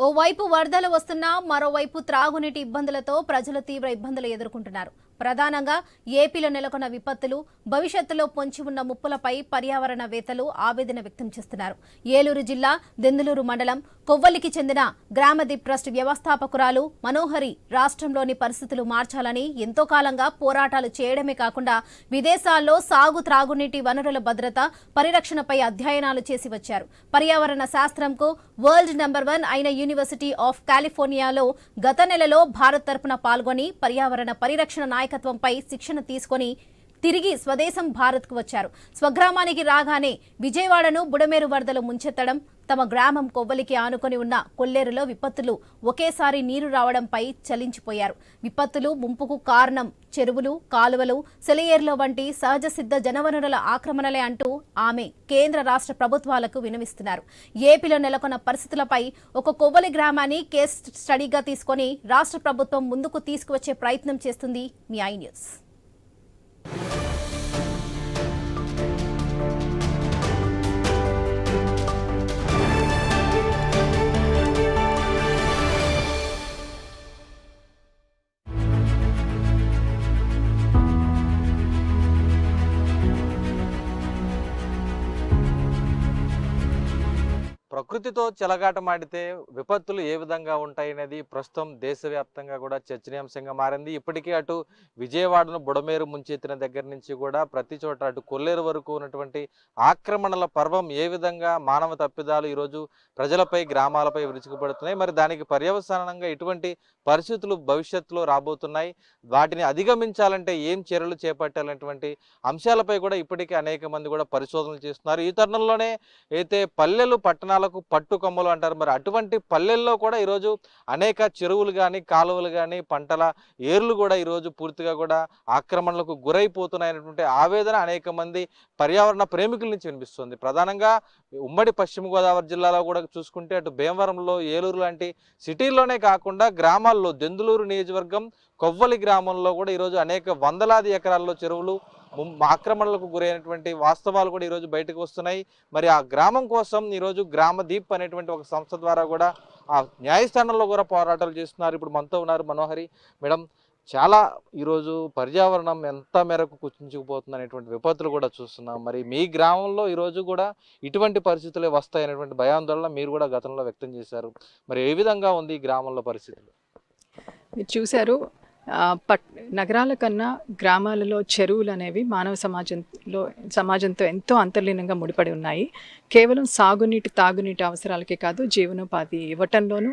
ఓవైపు వరదలు వస్తున్నా మరోవైపు త్రాగునీటి ఇబ్బందులతో ప్రజలు తీవ్ర ఇబ్బందులు ఎదుర్కొంటున్నారు. ప్రధానంగా ఏపీలో నెలకొన్న విపత్తులు, భవిష్యత్తులో పొంచి ఉన్న ముప్పులపై పర్యావరణవేత్తలు ఆవేదన వ్యక్తం చేస్తున్నారు. ఏలూరు జిల్లా దెందులూరు మండలం కొవ్వలికి చెందిన గ్రామదీప్ ట్రస్ట్ వ్యవస్థాపకురాలు మనోహరి రాష్ట్రంలోని పరిస్థితులు మార్చాలని ఎంతో కాలంగా పోరాటాలు చేయడమే కాకుండా విదేశాల్లో సాగు త్రాగునీటి వనరుల భద్రత, పరిరక్షణపై అధ్యయనాలు చేసి వచ్చారు. పర్యావరణ శాస్త్రంకు వరల్డ్ నంబర్ 1 అయిన యూనివర్సిటీ ఆఫ్ కాలిఫోర్నియాలో గత నెలలో భారత్ తరపున పాల్గొని పర్యావరణ పరిరక్షణ నాయకత్వంపై శిక్షణ తీసుకొని తిరిగి స్వదేశం భారత్కు వచ్చారు. స్వగ్రామానికి రాగానే విజయవాడను బుడమేరు వరదలు ముంచెత్తడం, తమ గ్రామం కొవ్వలికి ఆనుకొని ఉన్న కొల్లేరులో విపత్తులు ఒకేసారి నీరు రావడంపై చలించిపోయారు. విపత్తులు ముంపుకు కారణం చెరువులు, కాలువలు, సెలయేర్ల వంటి సహజ సిద్ధ జనవనరుల ఆక్రమణలే అంటూ ఆమె కేంద్ర రాష్ట్ర ప్రభుత్వాలకు విన్నవిస్తున్నారు. ఏపీలో నెలకొన్న పరిస్థితులపై ఒక కొవ్వలి గ్రామాన్ని కేస్ స్టడీగా తీసుకొని రాష్ట్ర ప్రభుత్వం ముందుకు తీసుకువచ్చే ప్రయత్నం చేస్తుంది మీ ఐ న్యూస్. ప్రకృతితో చెలగాటమాడితే విపత్తులు ఏ విధంగా ఉంటాయనేది ప్రస్తుతం దేశవ్యాప్తంగా కూడా చర్చనీయాంశంగా మారింది. ఇప్పటికే అటు విజయవాడను బుడమేరు ముంచెత్తిన దగ్గర నుంచి కూడా ప్రతి చోట అటు కొల్లేరు వరకు ఉన్నటువంటి ఆక్రమణల పర్వం ఏ విధంగా మానవ తప్పిదాలు ఈరోజు ప్రజలపై, గ్రామాలపై విరుచుకుపడుతున్నాయి. మరి దానికి పర్యవసానంగా ఇటువంటి పరిస్థితులు భవిష్యత్తులో రాబోతున్నాయి. వాటిని అధిగమించాలంటే ఏం చర్యలు చేపట్టాలనేటువంటి అంశాలపై కూడా ఇప్పటికే అనేక మంది కూడా పరిశోధనలు చేస్తున్నారు. ఈ తరుణంలోనే అయితే పల్లెలు పట్టణాలకు పట్టుకొమ్మలు అంటారు. మరి అటువంటి పల్లెల్లో కూడా ఈరోజు అనేక చెరువులు కానీ, కాలువలు కానీ, పంటల ఏర్లు కూడా ఈరోజు పూర్తిగా కూడా ఆక్రమణలకు గురైపోతున్నాయనేటువంటి ఆవేదన అనేక మంది పర్యావరణ ప్రేమికుల నుంచి వినిపిస్తుంది. ప్రధానంగా ఉమ్మడి పశ్చిమ గోదావరి జిల్లాలో కూడా చూసుకుంటే అటు భీమవరంలో, ఏలూరు లాంటి సిటీల్లోనే కాకుండా గ్రామాల్లో దెందులూరు నియోజకవర్గం కొవ్వలి గ్రామంలో కూడా ఈరోజు అనేక వందలాది ఎకరాల్లో చెరువులు ఆక్రమణలకు గురైనటువంటి వాస్తవాలు కూడా ఈరోజు బయటకు వస్తున్నాయి. మరి ఆ గ్రామం కోసం ఈరోజు గ్రామదీప్ అనేటువంటి ఒక సంస్థ ద్వారా కూడా ఆ న్యాయస్థానంలో కూడా పోరాటాలు చేస్తున్నారు. ఇప్పుడు మనతో ఉన్నారు మనోహరి మేడం. చాలా ఈరోజు పర్యావరణం ఎంత మేరకు కుచించుకుపోతుంది అనేటువంటి విపత్తులు కూడా చూస్తున్నాం. మరి మీ గ్రామంలో ఈరోజు కూడా ఇటువంటి పరిస్థితులే వస్తాయనేటువంటి భయాందోళన మీరు కూడా గతంలో వ్యక్తం చేశారు. మరి ఏ విధంగా ఉంది ఈ గ్రామంలో పరిస్థితులు? మీరు చూశారు, నగరాల కన్నా గ్రామాలలో చెరువులు అనేవి మానవ సమాజంతో ఎంతో అంతర్లీనంగా ముడిపడి ఉన్నాయి. కేవలం సాగునీటి, తాగునీటి అవసరాలకే కాదు, జీవనోపాధి ఇవ్వటంలోనూ,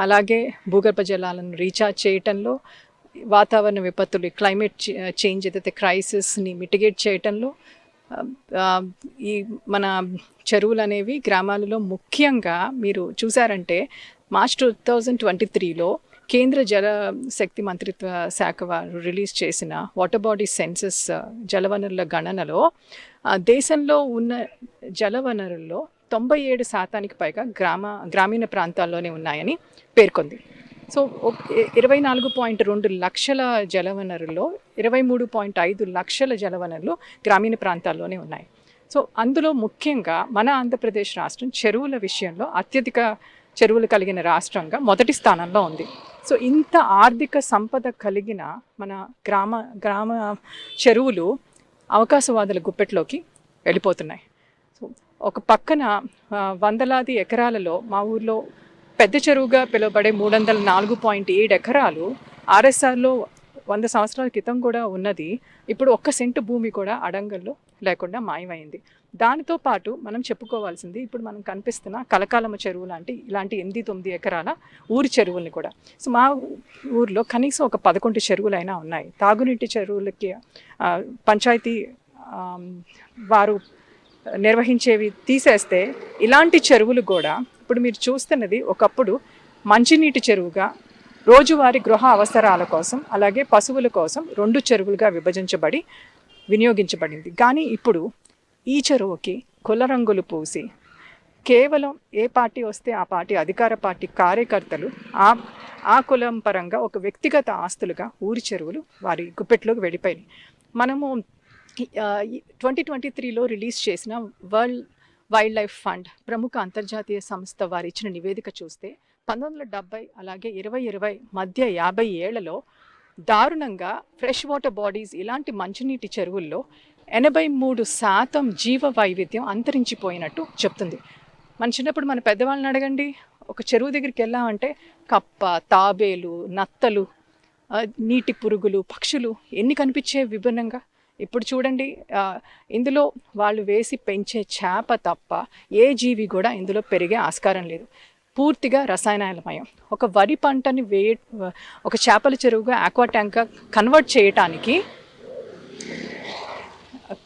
అలాగే భూగర్భ జలాలను రీఛార్జ్ చేయటంలో, వాతావరణ విపత్తులు, క్లైమేట్ చేంజ్ ఏదైతే క్రైసిస్ని మిటిగేట్ చేయటంలో ఈ మన చెరువులు అనేవి గ్రామాలలో ముఖ్యంగా మీరు చూసారంటే మార్చ్ 2023లో కేంద్ర జల శక్తి మంత్రిత్వ శాఖ వారు రిలీజ్ చేసిన వాటర్ బాడీ సెన్సస్ జలవనరుల గణనలో దేశంలో ఉన్న జలవనరుల్లో 97% పైగా గ్రామీణ ప్రాంతాల్లోనే ఉన్నాయని పేర్కొంది. సో 24.2 లక్షల జలవనరుల్లో 23.5 లక్షల జలవనరులు గ్రామీణ ప్రాంతాల్లోనే ఉన్నాయి. సో అందులో ముఖ్యంగా మన ఆంధ్రప్రదేశ్ రాష్ట్రం చెరువుల విషయంలో అత్యధిక చెరువులు కలిగిన రాష్ట్రంగా మొదటి స్థానంలో ఉంది. సో ఇంత ఆర్థిక సంపద కలిగిన మన గ్రామ చెరువులు అవకాశవాదుల గుప్పెట్లోకి వెళ్ళిపోతున్నాయి. సో ఒక పక్కన వందలాది ఎకరాలలో మా ఊర్లో పెద్ద చెరువుగా పిలువబడే 304.7 ఎకరాలు ఆర్ఎస్ఆర్లో 100 సంవత్సరాల క్రితం కూడా ఉన్నది. ఇప్పుడు 1 సెంటు భూమి కూడా అడంగల్లో లేకుండా మాయమైంది. దానితో పాటు మనం చెప్పుకోవాల్సింది, ఇప్పుడు మనం కనిపిస్తున్న కలకాలమ్మ చెరువు ఇలాంటి 8-9 ఎకరాల ఊరి చెరువుల్ని కూడా. సో మా ఊర్లో కనీసం ఒక 11 చెరువులైనా ఉన్నాయి. తాగునీటి చెరువులకి పంచాయతీ వారు నిర్వహించేవి తీసేస్తే ఇలాంటి చెరువులు కూడా ఇప్పుడు మీరు చూస్తున్నది ఒకప్పుడు మంచినీటి చెరువుగా, రోజువారీ గృహ అవసరాల కోసం, అలాగే పశువుల కోసం 2 చెరువులుగా వినియోగించబడింది. కానీ ఇప్పుడు ఈ చెరువుకి కుల రంగులు పూసి కేవలం ఏ పార్టీ వస్తే ఆ పార్టీ, అధికార పార్టీ కార్యకర్తలు ఆ కులం పరంగా ఒక వ్యక్తిగత ఆస్తులుగా ఊరి చెరువులు వారి గుప్పెట్లోకి వెళ్ళిపోయినాయి. మనము 2023లో రిలీజ్ చేసిన వరల్డ్ వైల్డ్ లైఫ్ ఫండ్ ప్రముఖ అంతర్జాతీయ సంస్థ వారు ఇచ్చిన నివేదిక చూస్తే 1970 అలాగే 2020 మధ్య 50 ఏళ్లలో దారుణంగా ఫ్రెష్ వాటర్ బాడీస్ ఇలాంటి మంచినీటి చెరువుల్లో 83% జీవ వైవిధ్యం అంతరించిపోయినట్టు చెప్తుంది. మన చిన్నప్పుడు మన పెద్దవాళ్ళని అడగండి, ఒక చెరువు దగ్గరికి వెళ్ళామంటే కప్ప, తాబేలు, నత్తలు, నీటి పురుగులు, పక్షులు ఎన్ని కనిపించే విభిన్నంగా. ఇప్పుడు చూడండి, ఇందులో వాళ్ళు వేసి పెంచే చేప తప్ప ఏ జీవి కూడా ఇందులో పెరిగే ఆస్కారం లేదు. పూర్తిగా రసాయనాలమయం. ఒక వరి పంటని ఒక చేపల చెరువుగా ఆక్వా ట్యాంక్గా కన్వర్ట్ చేయటానికి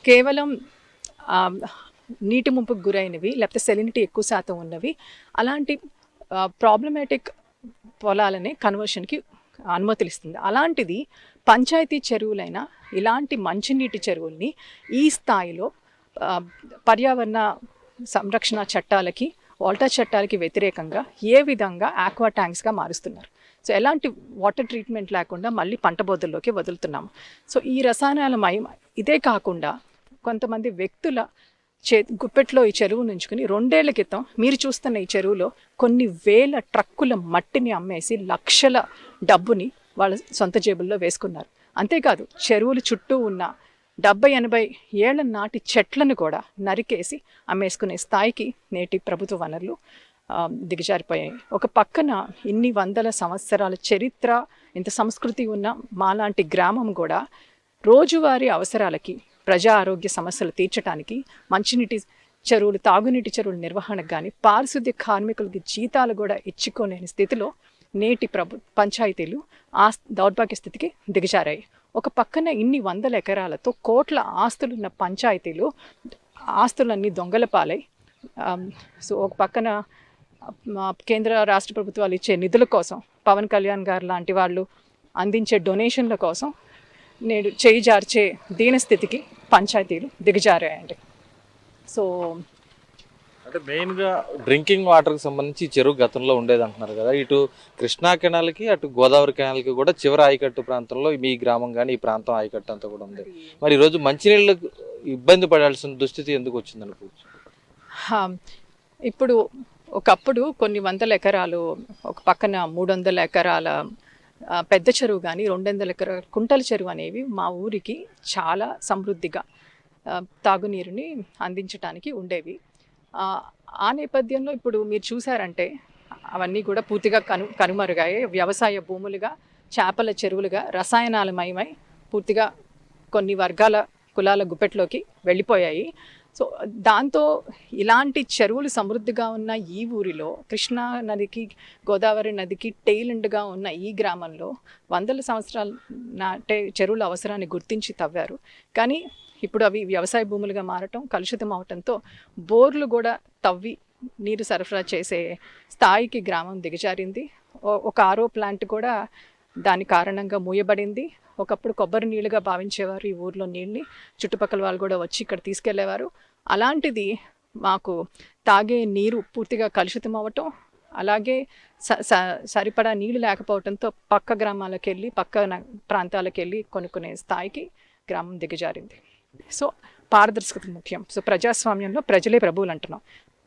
కేవలం నీటి ముంపుకు గురైనవి లేకపోతే సెలినిటీ ఎక్కువ శాతం ఉన్నవి అలాంటి ప్రాబ్లమాటిక్ పొలాలనే కన్వర్షన్కి అనుమతులు ఇస్తుంది. అలాంటిది పంచాయతీ చెరువులైన ఇలాంటి మంచినీటి చెరువుల్ని ఈ స్థాయిలో పర్యావరణ సంరక్షణ చట్టాలకి, వాటర్ చట్టాలకి వ్యతిరేకంగా ఏ విధంగా ఆక్వా ట్యాంక్స్గా మారుస్తున్నారు. సో ఎలాంటి వాటర్ ట్రీట్మెంట్ లేకుండా మళ్ళీ పంట బోధల్లోకి వదులుతున్నాము. సో ఈ రసాయనాల మయం ఇదే కాకుండా కొంతమంది వ్యక్తుల గుప్పెట్లో ఈ చెరువు నుంచుకుని 2 ఏళ్ల క్రితం మీరు చూస్తున్న ఈ చెరువులో కొన్ని వేల ట్రక్కుల మట్టిని అమ్మేసి లక్షల డబ్బుని వాళ్ళ సొంత జేబుల్లో వేసుకున్నారు. అంతేకాదు చెరువులు చుట్టూ ఉన్న 70-80 ఏళ్ల నాటి చెట్లను కూడా నరికేసి అమ్మేసుకునే స్థాయికి నేటి ప్రభుత్వ వనరులు దిగజారిపోయాయి. ఒక పక్కన ఇన్ని వందల సంవత్సరాల చరిత్ర, ఇంత సంస్కృతి ఉన్న మాలాంటి గ్రామం కూడా రోజువారీ అవసరాలకి, ప్రజా ఆరోగ్య సమస్యలు తీర్చడానికి మంచినీటి చెరువులు, తాగునీటి చెరువుల నిర్వహణకు కానీ, పారిశుద్ధ్య కార్మికులకి జీతాలు కూడా ఇచ్చుకోలేని స్థితిలో నేటి పంచాయతీలు ఆ దౌర్భాగ్య స్థితికి దిగజారాయి. ఒక పక్కన ఇన్ని వందల ఎకరాలతో కోట్ల ఆస్తులున్న పంచాయతీలు ఆస్తులన్నీ దొంగల పాలై, సో ఒక పక్కన కేంద్ర రాష్ట్ర ప్రభుత్వాలు ఇచ్చే నిధుల కోసం, పవన్ కళ్యాణ్ గారు లాంటి వాళ్ళు అందించే డొనేషన్ల కోసం నేడు చేయి జార్చే దీనస్థితికి పంచాయతీలు దిగజారాయండి. సో అంటే మెయిన్గా డ్రింకింగ్ వాటర్కి సంబంధించి చెరువు గతంలో ఉండేది అంటున్నారు కదా. ఇటు కృష్ణా కెనాల్కి, అటు గోదావరి కెనాల్కి కూడా చివరి ఆయకట్టు ప్రాంతంలో మీ గ్రామం కానీ ఈ ప్రాంతం ఆయకట్టు అంతా కూడా ఉంది. మరి ఈరోజు మంచినీళ్ళకు ఇబ్బంది పడాల్సిన దుస్థితి ఎందుకు వచ్చింది అనుకోవచ్చు? ఇప్పుడు ఒకప్పుడు కొన్ని వందల ఎకరాలు, ఒక పక్కన 300 ఎకరాల పెద్ద చెరువు కానీ 200 ఎకరాల కుంటల చెరువు అనేవి మా ఊరికి చాలా సమృద్ధిగా తాగునీరుని అందించడానికి ఉండేవి. ఆ నేపథ్యంలో ఇప్పుడు మీరు చూసారంటే అవన్నీ కూడా పూర్తిగా కనుమరుగాయి. వ్యవసాయ భూములుగా, చేపల చెరువులుగా రసాయనాలమయమై పూర్తిగా కొన్ని వర్గాల కులాల గుప్పెట్లోకి వెళ్ళిపోయాయి. సో దాంతో ఇలాంటి చెరువులు సమృద్ధిగా ఉన్న ఈ ఊరిలో, కృష్ణా నదికి, గోదావరి నదికి టెయిలెండ్గా ఉన్న ఈ గ్రామంలో వందల సంవత్సరాల నాటే చెరువుల అవసరాన్ని గుర్తించి తవ్వారు. కానీ ఇప్పుడు అవి వ్యవసాయ భూములుగా మారటం, కలుషితం అవటంతో బోర్లు కూడా తవ్వి నీరు సరఫరా చేసే స్థాయికి గ్రామం దిగజారింది. ఒక ఆరో ప్లాంట్ కూడా దాని కారణంగా మూయబడింది. ఒకప్పుడు కొబ్బరి నీళ్ళుగా భావించేవారు ఈ ఊర్లో నీళ్ళని, చుట్టుపక్కల వాళ్ళు కూడా వచ్చి ఇక్కడ తీసుకెళ్లేవారు. అలాంటిది మాకు తాగే నీరు పూర్తిగా కలుషితం అవ్వటం, అలాగే సరిపడా నీళ్లు లేకపోవడంతో పక్క గ్రామాలకు వెళ్ళి, పక్క ప్రాంతాలకు వెళ్ళి కొనుక్కునే స్థాయికి గ్రామం దిగజారింది. సో పారదర్శకత ముఖ్యం. సో ప్రజాస్వామ్యంలో ప్రజలే ప్రభువులు అంటున్నాం.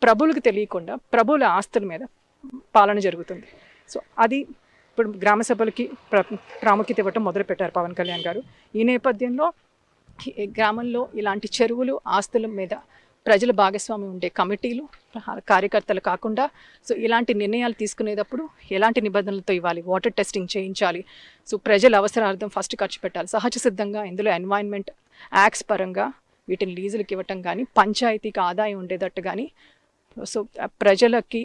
ప్రభువులకు తెలియకుండా ప్రభువుల ఆస్తుల మీద పాలన జరుగుతుంది. సో అది ఇప్పుడు గ్రామ సభలకి ప్రాముఖ్యత ఇవ్వటం మొదలుపెట్టారు పవన్ కళ్యాణ్ గారు. ఈ నేపథ్యంలో గ్రామంలో ఇలాంటి చెరువులు, ఆస్తుల మీద ప్రజల భాగస్వామ్యం ఉండే కమిటీలు, కార్యకర్తలు కాకుండా సో ఇలాంటి నిర్ణయాలు తీసుకునేటప్పుడు ఎలాంటి నిబంధనలతో ఇవ్వాలి, వాటర్ టెస్టింగ్ చేయించాలి, సో ప్రజల అవసరార్థం ఫస్ట్ ఖర్చు పెట్టాలి, సహజ సిద్ధంగా ఇందులో ఎన్వైరన్మెంట్ యాక్ట్స్ పరంగా వీటిని లీజులకు ఇవ్వటం కానీ, పంచాయతీకి ఆదాయం ఉండేటట్టు కానీ, సో ప్రజలకి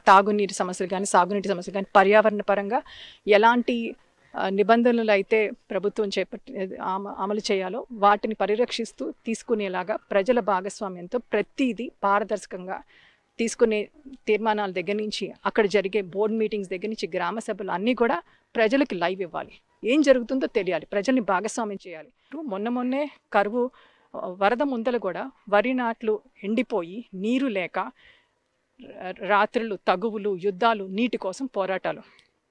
తాగునీటి సమస్యలు కానీ, సాగునీటి సమస్యలు కానీ, పర్యావరణ పరంగా ఎలాంటి నిబంధనలు అయితే ప్రభుత్వం అమలు చేయాలో వాటిని పరిరక్షిస్తూ తీసుకునేలాగా ప్రజల భాగస్వామ్యంతో ప్రతిదీ పారదర్శకంగా తీసుకునే తీర్మానాల దగ్గర నుంచి, అక్కడ జరిగే బోర్డు మీటింగ్స్ దగ్గర నుంచి, గ్రామ సభలు అన్నీ కూడా ప్రజలకి లైవ్ ఇవ్వాలి. ఏం జరుగుతుందో తెలియాలి, ప్రజల్ని భాగస్వామ్యం చేయాలి. మొన్నే కరువు వరద ముందలు కూడా వరి నాట్లు ఎండిపోయి నీరు లేక రాత్రులు, తగువులు, యుద్ధాలు, నీటి కోసం పోరాటాలు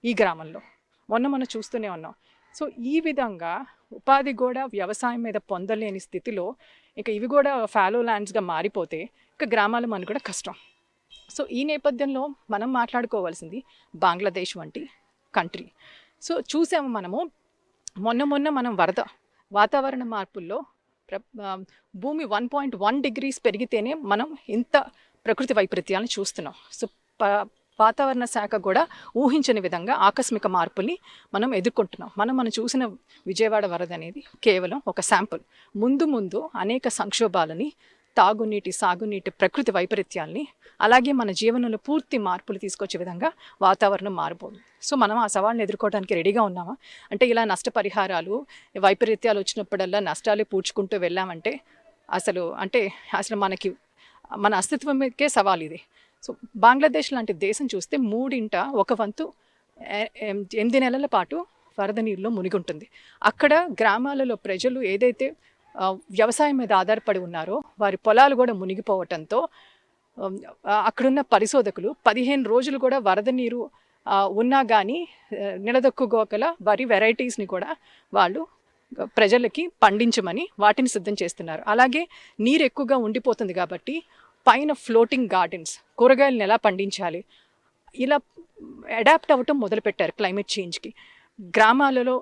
ఈ గ్రామంలో మొన్న చూస్తూనే ఉన్నాం. సో ఈ విధంగా ఉపాధి కూడా వ్యవసాయం మీద పొందలేని స్థితిలో ఇక ఇవి కూడా ఫాలో ల్యాండ్స్గా మారిపోతే ఇక గ్రామాల మనకు కూడా కష్టం. సో ఈ నేపథ్యంలో మనం మాట్లాడుకోవాల్సింది బంగ్లాదేశ్ వంటి కంట్రీ. సో చూసాము మనము మొన్న మనం వరద వాతావరణ మార్పుల్లో భూమి 1.1 degrees పెరిగితేనే మనం ఇంత ప్రకృతి వైపరీత్యాలను చూస్తున్నాం. సో వాతావరణ శాఖ కూడా ఊహించని విధంగా ఆకస్మిక మార్పుల్ని మనం ఎదుర్కొంటున్నాం. మనం చూసిన విజయవాడ వరద అనేది కేవలం ఒక శాంపుల్. ముందు అనేక సంక్షోభాలని, తాగునీటి, సాగునీటి, ప్రకృతి వైపరీత్యాల్ని, అలాగే మన జీవనంలో పూర్తి మార్పులు తీసుకొచ్చే విధంగా వాతావరణం మారిపోతుంది. సో మనం ఆ సవాళ్ళని ఎదుర్కోవడానికి రెడీగా ఉన్నామా? అంటే ఇలా నష్టపరిహారాలు, వైపరీత్యాలు వచ్చినప్పుడల్లా నష్టాలు పూడ్చుకుంటూ వెళ్ళామంటే అసలు మనకి మన అస్తిత్వం మీదకే సవాల్ ఇది. సో బంగ్లాదేశ్ లాంటి దేశం చూస్తే 3/1 8 నెలల పాటు వరద నీరులో మునిగి ఉంటుంది. అక్కడ గ్రామాలలో ప్రజలు ఏదైతే వ్యవసాయం మీద ఆధారపడి ఉన్నారో వారి పొలాలు కూడా మునిగిపోవటంతో అక్కడున్న పరిశోధకులు 15 రోజులు కూడా వరద నీరు ఉన్నా కానీ నిలదొక్కుకోగల వరి వెరైటీస్ని కూడా వాళ్ళు ప్రజలకి పండించమని వాటిని సిద్ధం చేస్తున్నారు. అలాగే నీరు ఎక్కువగా ఉండిపోతుంది కాబట్టి పైన ఫ్లోటింగ్ గార్డెన్స్, కూరగాయలను ఎలా పండించాలి, ఇలా అడాప్ట్ అవ్వటం మొదలుపెట్టారు క్లైమేట్ చేంజ్కి. గ్రామాలలో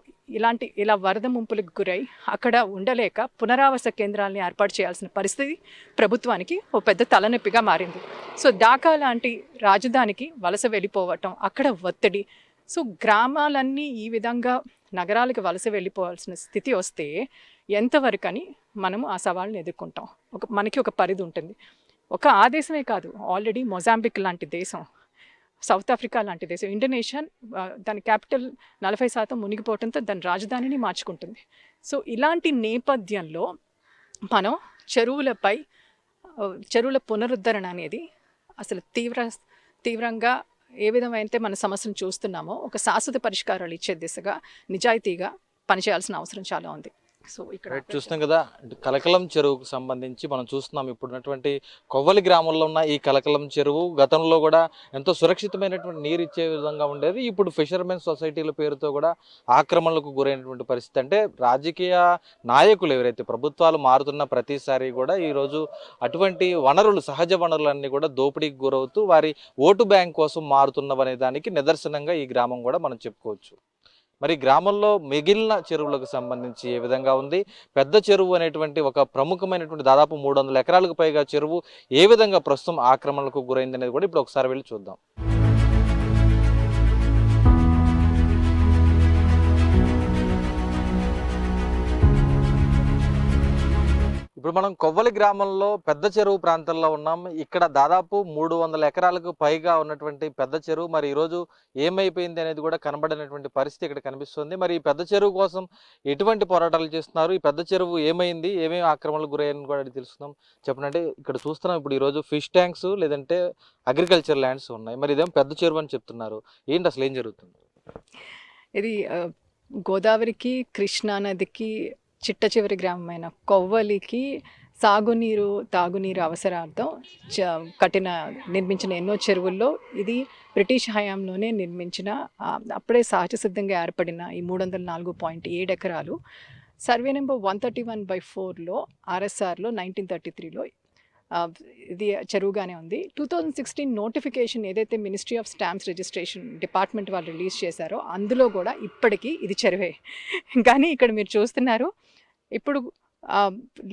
ఇలా వరద ముంపులకు గురై అక్కడ ఉండలేక పునరావాస కేంద్రాలని ఏర్పాటు చేయాల్సిన పరిస్థితి ప్రభుత్వానికి ఓ పెద్ద తలనొప్పిగా మారింది. సో ఢాకా లాంటి రాజధానికి వలస వెళ్ళిపోవటం, అక్కడ ఒత్తిడి. సో గ్రామాలన్నీ ఈ విధంగా నగరాలకు వలస వెళ్ళిపోవాల్సిన స్థితి వస్తే ఎంతవరకని మనము ఆ సవాళ్ళని ఎదుర్కొంటాం. మనకి ఒక పరిధి ఉంటుంది. ఆ దేశమే కాదు, ఆల్రెడీ మొజాంబిక్ లాంటి దేశం, సౌత్ ఆఫ్రికా లాంటి దేశం, ఇండోనేషియా దాని క్యాపిటల్ 40% మునిగిపోవడంతో దాని రాజధానిని మార్చుకుంటుంది. సో ఇలాంటి నేపథ్యంలో మనం చెరువుల పునరుద్ధరణ అనేది అసలు తీవ్రంగా ఏ విధమైతే మన సమస్యను చూస్తున్నామో ఒక శాశ్వత పరిష్కారాలు ఇచ్చే దిశగా నిజాయితీగా పనిచేయాల్సిన అవసరం చాలా ఉంది. సో ఇక్కడ చూస్తున్నాం కదా, కలకలం చెరువుకు సంబంధించి మనం చూస్తున్నాం. ఇప్పుడున్నటువంటి కొవ్వలి గ్రామంలో ఉన్న ఈ కలకలం చెరువు గతంలో కూడా ఎంతో సురక్షితమైనటువంటి నీరు ఇచ్చే విధంగా ఉండేది. ఇప్పుడు ఫిషర్మెన్ సొసైటీల పేరుతో కూడా ఆక్రమణలకు గురైనటువంటి పరిస్థితి. అంటే రాజకీయ నాయకులు ఎవరైతే ప్రభుత్వాలు మారుతున్న ప్రతిసారి కూడా ఈరోజు అటువంటి వనరులు, సహజ వనరులన్నీ కూడా దోపిడీకి గురవుతూ వారి ఓటు బ్యాంక్ కోసం మారుతున్నవనే దానికి నిదర్శనంగా ఈ గ్రామం కూడా మనం చెప్పుకోవచ్చు. మరి గ్రామంలో మిగిలిన చెరువులకు సంబంధించి ఏ విధంగా ఉంది, పెద్ద చెరువు అనేటువంటి ఒక ప్రముఖమైనటువంటి దాదాపు 300 ఎకరాలకు పైగా చెరువు ఏ విధంగా ప్రస్తుతం ఆక్రమణలకు గురైంది అనేది కూడా ఇప్పుడు ఒకసారి వెళ్ళి చూద్దాం. ఇప్పుడు మనం కొవ్వలి గ్రామంలో పెద్ద చెరువు ప్రాంతంలో ఉన్నాం. ఇక్కడ దాదాపు 300 ఎకరాలకు పైగా ఉన్నటువంటి పెద్ద చెరువు మరి ఈరోజు ఏమైపోయింది అనేది కూడా కనబడినటువంటి పరిస్థితి ఇక్కడ కనిపిస్తుంది. మరి ఈ పెద్ద చెరువు కోసం ఎటువంటి పోరాటాలు చేస్తున్నారు, ఈ పెద్ద చెరువు ఏమైంది, ఏమేమి ఆక్రమణలకు గురయ్యాయని కూడా తెలుస్తున్నాం. చెప్పండి, ఇక్కడ చూస్తున్నాం ఇప్పుడు ఈరోజు ఫిష్ ట్యాంక్స్ లేదంటే అగ్రికల్చర్ ల్యాండ్స్ ఉన్నాయి. మరి ఇదేమో పెద్ద చెరువు అని చెప్తున్నారు, ఏంటి అసలు ఏం జరుగుతుంది? ఇది గోదావరికి, కృష్ణా నదికి చిట్ట చివరి గ్రామమైన కొవ్వలికి సాగునీరు, తాగునీరు అవసరార్థం నిర్మించిన ఎన్నో చెరువుల్లో ఇది బ్రిటిష్ హయాంలోనే నిర్మించిన, అప్పుడే సహజ సిద్ధంగా ఏర్పడిన ఈ 304.7 ఎకరాలు సర్వే నెంబర్ 131/4లో RSRలో 1933లో ఇది చెరువుగానే ఉంది. 2016 నోటిఫికేషన్ ఏదైతే ministry of stamps registration department వాళ్ళు రిలీజ్ చేశారో అందులో కూడా ఇప్పటికీ ఇది చెరువే. కానీ ఇక్కడ మీరు చూస్తున్నారు, ఇప్పుడు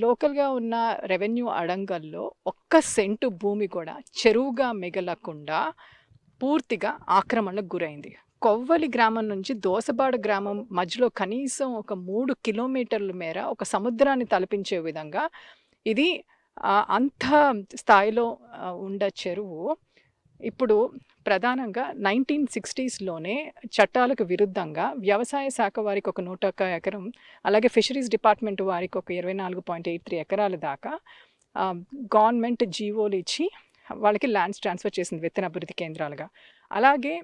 లోకల్గా ఉన్న రెవెన్యూ అడంగల్లో 1 సెంటు భూమి కూడా చెరువుగా మిగలకుండా పూర్తిగా ఆక్రమణకు గురైంది. కొవ్వలి గ్రామం నుంచి దోసబాడ గ్రామం మధ్యలో కనీసం ఒక 3 కిలోమీటర్ల మేర ఒక సముద్రాన్ని తలపించే విధంగా ఇది అంత స్థాయిలో ఉండ చెరువు ఇప్పుడు ప్రధానంగా 1960స్లోనే చట్టాలకు విరుద్ధంగా వ్యవసాయ శాఖ వారికి ఒక 101 ఎకరం, అలాగే ఫిషరీస్ డిపార్ట్మెంట్ వారికి ఒక 24.83 ఎకరాల దాకా గవర్నమెంట్ జీవోలు ఇచ్చి వాళ్ళకి ల్యాండ్స్ ట్రాన్స్ఫర్ చేసింది విత్తన అభివృద్ధి కేంద్రాలుగా. అలాగే